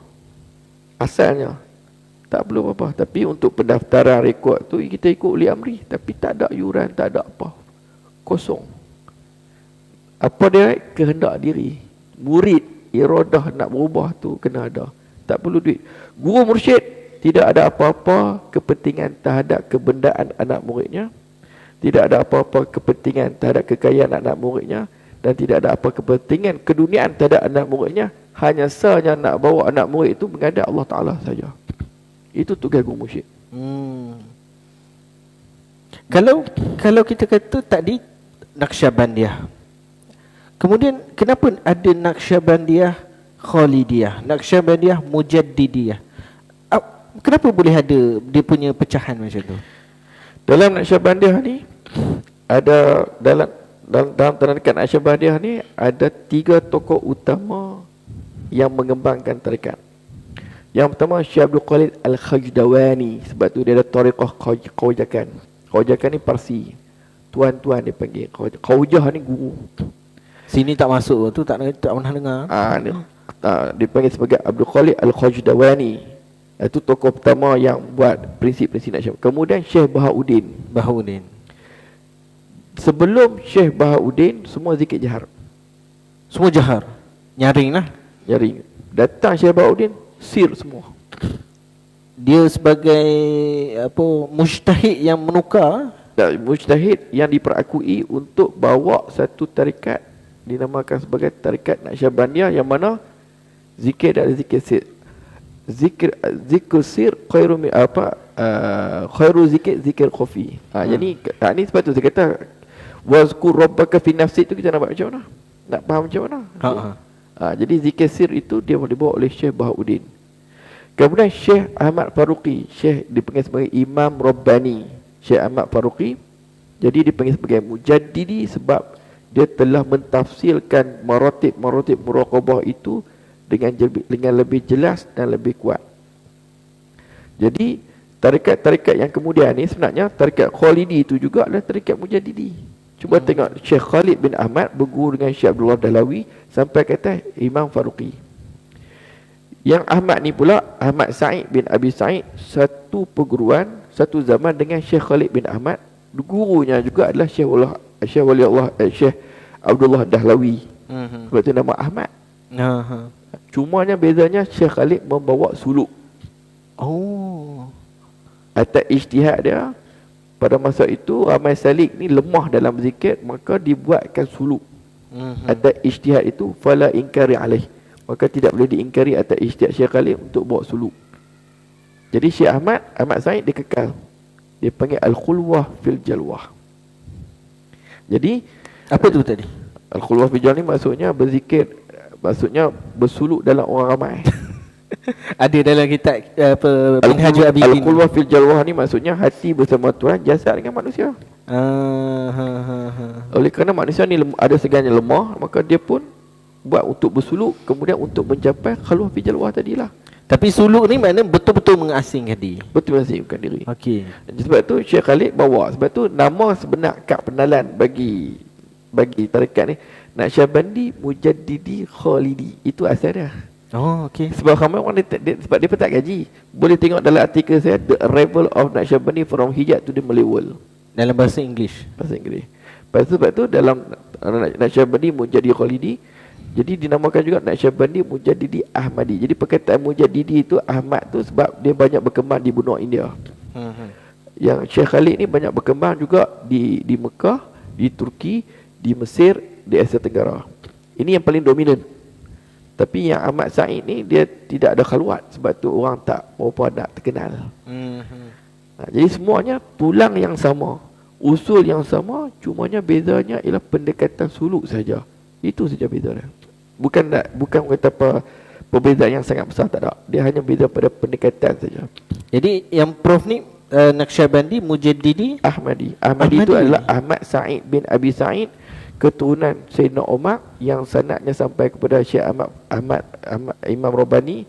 Asalnya tak perlu apa. Tapi untuk pendaftaran rekod tu kita ikut uli amri. Tapi tak ada yuran, tak ada apa. Kosong. Apa dia? Kehendak diri. Murid, iradah nak berubah tu kena ada. Tak perlu duit. Guru mursyid tidak ada apa-apa kepentingan terhadap kebendaan anak muridnya. Tidak ada apa-apa kepentingan terhadap kekayaan anak muridnya. Dan tidak ada apa kepentingan keduniaan terhadap anak muridnya. Hanya sahaja nak bawa anak murid itu menghadap Allah Ta'ala saja. Itu tugas guru mursyid. Kalau kita kata tadi Naqsyabandiyah, kemudian kenapa ada Naqsyabandiyah Khalidiyah, Naqsyabandiyah Mujaddidiyah? Kenapa boleh ada dia punya pecahan macam tu? Dalam Naqsyabandiyah ni ada dalam tarikat Naqsyabandiyah ni ada 3 tokoh utama yang mengembangkan tarikat. Yang pertama Syekh Abdul Khalid Al-Khajdawani. Sebab tu dia ada tariqah Khawajakan. Khawajakan ni Parsi. Tuan-tuan dia panggil. Khawajah ni guru. Sini tak masuk tu, tak pernah dengar. Dia panggil sebagai Abdul Khalid Al-Khajdawani. Itu tokoh pertama yang buat prinsip-prinsip Naqsyabandiyah. Kemudian Syekh Bahauddin. Sebelum Syekh Bahauddin semua zikir jahar. Semua jahar. Nyaring lah. Nyaring. Datang Syekh Bahauddin sir semua. Dia sebagai mujtahid yang menukar. Mujtahid yang diperakui untuk bawa satu tarikat dinamakan sebagai tarikat Naqsyabandiyah, yang mana zikir dan zikir sir. Zikir sir khairu zikir khafi. Jadi ni sebab tu saya kata wazkur rabbaka fi nafsi, tu kita nak buat macam mana? Nak faham macam mana? Jadi zikir sir itu dia dibawa oleh Syekh Bahauddin. Kemudian Syekh Ahmad Faruqi, Syekh dipanggil sebagai Imam Rabbani. Syekh Ahmad Faruqi jadi dipanggil sebagai Mujaddidi sebab dia telah mentafsirkan maratib muraqabah itu dengan lebih jelas dan lebih kuat. Jadi tarikat-tarikat yang kemudian ni sebenarnya tarikat Khalidi itu juga adalah tarikat Mujaddidi. Cuba tengok Syekh Khalid bin Ahmad berguru dengan Syekh Abdullah Dahlawi sampai kata Imam Faruqi. Yang Ahmad ni pula Ahmad Sa'id bin Abi Sa'id satu perguruan, satu zaman dengan Syekh Khalid bin Ahmad. Gurunya juga adalah Syekh Abdullah Dahlawi. Sebab tu nama Ahmad. Cumanya bezanya Syekh Khalid membawa suluk. Atas ijtihad dia pada masa itu ramai salik ni lemah dalam zikir, maka dibuatkan suluk. Atas ijtihad itu fala inkari alaih, maka tidak boleh diingkari atas ijtihad Syekh Khalid untuk bawa suluk. Jadi Syekh Ahmad Sa'id dia kekal. Dia panggil al-khulwah fil jalwah. Jadi apa tu tadi? Al-khulwah fil jalwah ni maksudnya berzikir, maksudnya bersuluk dalam orang ramai. Ada dalam kitab Minhajul Abidin. Al-khulwah fil jalwah ni maksudnya hati bersama Tuhan, jasad dengan manusia. Oleh kerana manusia ni ada segalanya lemah, maka dia pun buat untuk bersuluk, kemudian untuk mencapai khulwah fil jalwah tadilah. Tapi suluk ni maknanya betul-betul mengasingkan diri. Betul mengasingkan diri. Okey. Sebab tu Syekh Khalid bawa, sebab tu nama sebenar kad penalan bagi tarikat ni Naqsyabandi Mujaddidi Khalidi. Itu asal dia. Okey. Sebab ramai orang sebab dia tak gaji. Boleh tengok dalam artikel saya The Arrival of Naqsyabandi from Hijaz to the Malay World. Dalam bahasa Inggeris. Sebab tu dalam Naqsyabandi Mujaddidi Khalidi Jadi dinamakan juga Naqsyabandi Mujaddidi Ahmadi. Jadi perkataan Mujaddidi itu Ahmad tu sebab dia banyak berkembang di benua India. Yang Syekh Khalid ni banyak berkembang juga di Mekah, di Turki, di Mesir, di Asia Tenggara. Ini yang paling dominan. Tapi yang Ahmad Said ni dia tidak ada khaluat, sebab tu orang tak nak terkenal. Jadi semuanya tulang yang sama, usul yang sama, cumanya bezanya ialah pendekatan suluk saja. Itu saja beza dia. Bukan kata apa perbezaan yang sangat besar, tak ada. Dia hanya beza pada pendekatan saja. Jadi yang Prof ni Naqsyabandi Mujaddidi Ahmadi itu adalah Ahmad Sa'id bin Abi Sa'id, keturunan Sayyidina Umar, yang sanadnya sampai kepada Syekh Ahmad Imam Rabbani,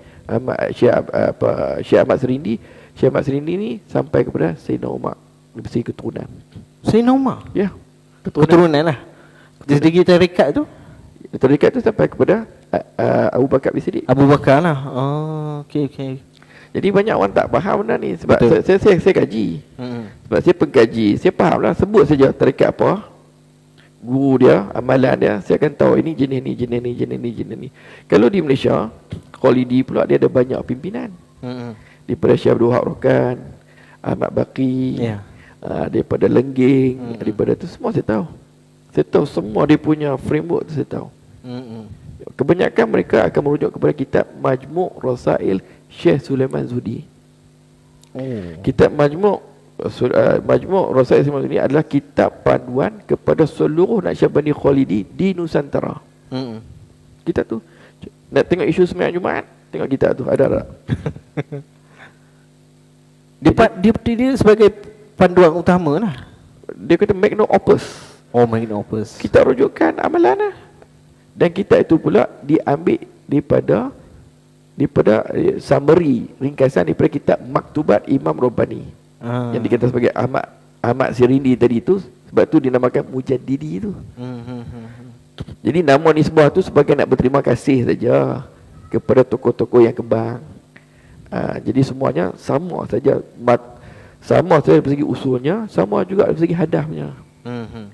Syekh Ahmad Serindi. Syekh Ahmad Serindi ni sampai kepada Sayyidina Umar. Dia bersih keturunan. Sayyidina Umar? Ya, Keturunan lah. Dari segi tarekat tu? Tarekat tu sampai kepada Abu Bakar bin Siddiq. Abu Bakar lah. Oh, okey. Jadi banyak orang tak faham benda ni. Sebab saya kaji. Sebab saya pengkaji, saya faham lah. Sebut saja tarekat apa, guru dia, amalan dia, saya akan tahu ini jenis ni. Kalau di Malaysia, Khalidi pula dia ada banyak pimpinan. Daripada Syekh Abdul Wahab Rokan, Ahmad Baqi, daripada Lengging, daripada tu semua saya tahu. Saya tahu semua dia punya framework tu, saya tahu. Kebanyakan mereka akan merujuk kepada kitab Majmu' Rasail Syekh Sulaiman Zudi. Kitab Majmu' Rasail Syekh Sulaiman Zudi adalah kitab panduan kepada seluruh Naqsyabandi Khalidi di Nusantara. Kitab tu, nak tengok isu sembahyang Jumaat, tengok kitab tu, ada tak? Dia sebagai panduan utama lah. Dia kata magnum opus. Oh, magnum opus. Kita rujukan amalan lah. Dan kitab itu pula diambil daripada summary, ringkasan daripada kitab Maktubat Imam Rabbani. Yang dikata sebagai Ahmad Sirindi tadi tu, sebab tu dinamakan Mujaddidi tu. Jadi nama nisbah tu sebagai nak berterima kasih saja kepada tokoh-tokoh yang kembang. Jadi semuanya sama saja, sama saja dari segi usulnya, sama juga dari segi hadafnya.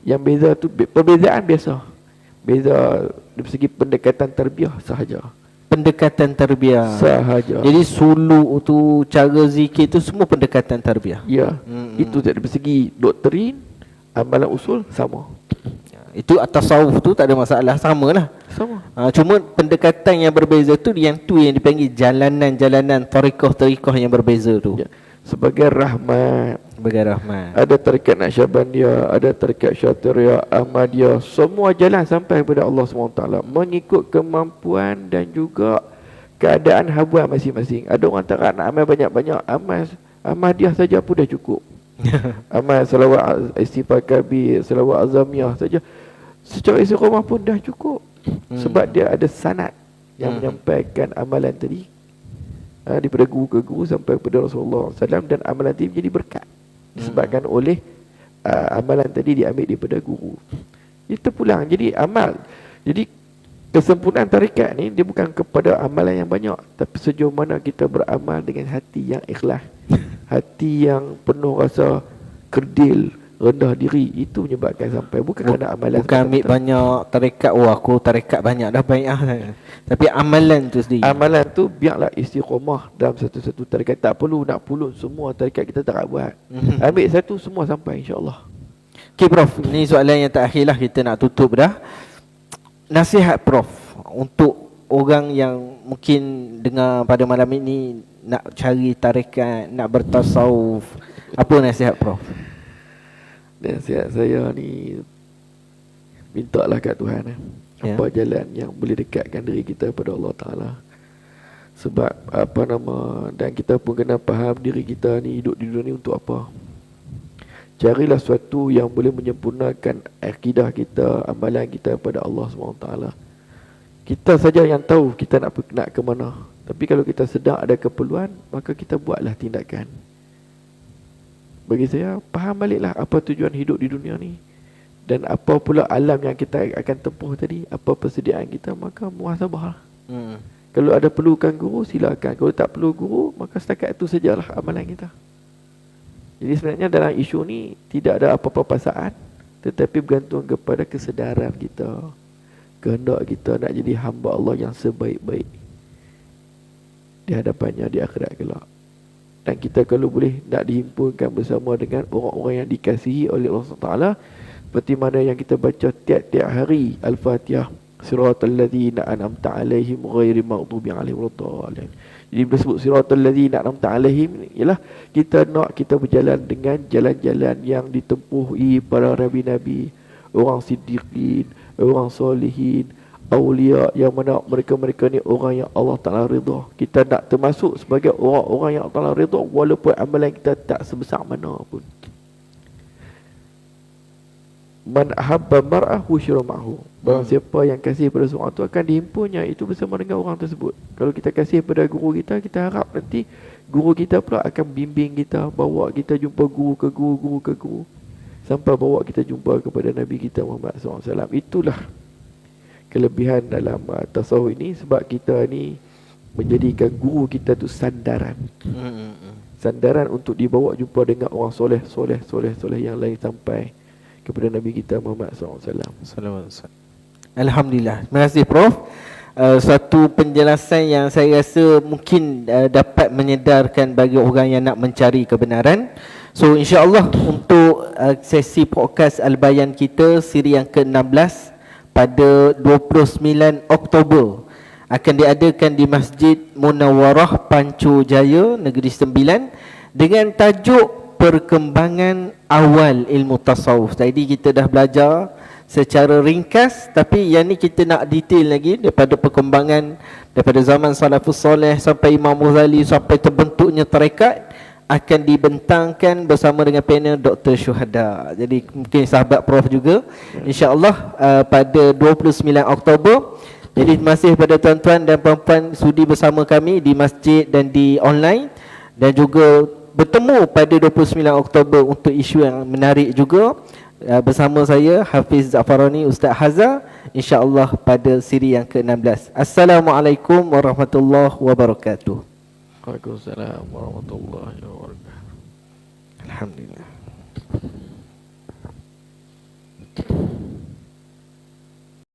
Yang beza tu perbezaan biasa. Beza dari segi pendekatan tarbiyah sahaja. Pendekatan tarbiyah sahaja. Jadi suluk tu, cara zikir tu semua pendekatan tarbiyah. Ya. Itu dari segi doktrin, amalan usul sama. Itu atas tasawuf tu tak ada masalah, samalah. Sama. Cuma pendekatan yang berbeza tu yang dipanggil jalanan-jalanan, tariqah-tariqah yang berbeza tu. Ya. Sebagai rahmat. Ada tarikat Naqsyabandiyah, ada tarikat Syatiriyah, Ahmadiyah, semua jalan sampai kepada Allah SWT mengikut kemampuan dan juga keadaan habuan masing-masing. Ada orang tak nak amal banyak-banyak, amal Ahmadiyah saja pun dah cukup. Amal salawat istighfar kabir, salawat azamiyah saja secara istiqamah pun dah cukup. Sebab dia ada sanad yang menyampaikan amalan tadi daripada guru ke guru sampai kepada Rasulullah SAW, dan amalan tadi menjadi berkat disebabkan oleh amalan tadi diambil daripada guru. Itu pulang. Jadi jadi kesempurnaan tarikat ni dia bukan kepada amalan yang banyak, tapi sejauh mana kita beramal dengan hati yang ikhlas, hati yang penuh rasa kerdil, rendah diri, itu menyebabkan sampai. Bukan kerana amalan, bukan ambil banyak tarikat, aku tarikat banyak dah baik tapi amalan tu sendiri, amalan tu biarlah istiqamah dalam satu-satu tarikat. Tak perlu nak pulun semua tarikat, kita tak buat. Ambil satu, semua sampai, insyaAllah. Okay Prof, ni soalan yang terakhir lah, kita nak tutup dah. Nasihat Prof untuk orang yang mungkin dengar pada malam ini nak cari tarikat, nak bertasawuf, apa nasihat Prof? Nasihat saya ni, mintalah kat Tuhan apa jalan yang boleh dekatkan diri kita pada Allah Ta'ala. Sebab dan kita pun kena faham diri kita ni hidup di dunia ni untuk apa. Carilah sesuatu yang boleh menyempurnakan akidah kita, amalan kita pada Allah SWT. Kita saja yang tahu kita nak ke mana. Tapi kalau kita sedang ada keperluan, maka kita buatlah tindakan. Bagi saya, faham baliklah apa tujuan hidup di dunia ni, dan apa pula alam yang kita akan tempuh tadi, apa persediaan kita, maka muhasabahlah. Kalau ada perlukan guru, silakan. Kalau tak perlu guru, maka setakat itu sajalah amalan kita. Jadi sebenarnya dalam isu ni tidak ada apa-apa paksaan, tetapi bergantung kepada kesedaran kita. kehendak kita nak jadi hamba Allah yang sebaik-baik di hadapannya di akhirat kelak. Dan kita kalau boleh nak dihimpunkan bersama dengan orang-orang yang dikasihi oleh Allah Taala, seperti mana yang kita baca tiap-tiap hari Al-Fatihah, siratal ladzina an'amta 'alaihim ghairil maghdubi 'alaihim waladdallin. Jadi disebut siratal ladzina an'amta 'alaihim ialah kita nak kita berjalan dengan jalan-jalan yang ditempuhi para nabi-nabi, orang siddiqin, orang solehin, awliya, yang mana mereka-mereka ni orang yang Allah Ta'ala redha. Kita nak termasuk sebagai orang-orang yang Allah Ta'ala redha walaupun amalan kita tak sebesar mana pun. Man ahabba mar'ah husyira ma'hu. Barang siapa yang kasih pada seorang tu akan dihimpunnya itu bersama dengan orang tersebut. Kalau kita kasih pada guru kita, kita harap nanti guru kita pula akan bimbing kita, bawa kita jumpa guru ke guru, guru ke guru, sampai bawa kita jumpa kepada Nabi kita Muhammad SAW. Itulah kelebihan dalam tasawuf ini, sebab kita ni menjadikan guru kita tu sandaran. Sandaran untuk dibawa jumpa dengan orang soleh yang lain sampai kepada Nabi kita Muhammad SAW. Alhamdulillah. Terima kasih Prof. Satu penjelasan yang saya rasa mungkin dapat menyedarkan bagi orang yang nak mencari kebenaran. So insya-Allah untuk sesi podcast Al-Bayan kita siri yang ke-16 pada 29 Oktober akan diadakan di Masjid Munawwarah Pancu Jaya, Negeri Sembilan, dengan tajuk Perkembangan Awal Ilmu Tasawuf. Tadi kita dah belajar secara ringkas, tapi yang ni kita nak detail lagi daripada perkembangan daripada zaman salafus soleh sampai Imam Ghazali sampai terbentuknya tarekat, akan dibentangkan bersama dengan panel Dr. Syuhada. Jadi mungkin sahabat Prof juga, insya-Allah pada 29 Oktober. Jadi terima kasih kepada tuan-tuan dan puan-puan sudi bersama kami di masjid dan di online, dan juga bertemu pada 29 Oktober untuk isu yang menarik juga bersama saya Hafiz Za'farani, Ustaz Hazza, insya-Allah pada siri yang ke-16. Assalamualaikum warahmatullahi wabarakatuh. Waalaikumsalam warahmatullahi wabarakatuh. Alhamdulillah.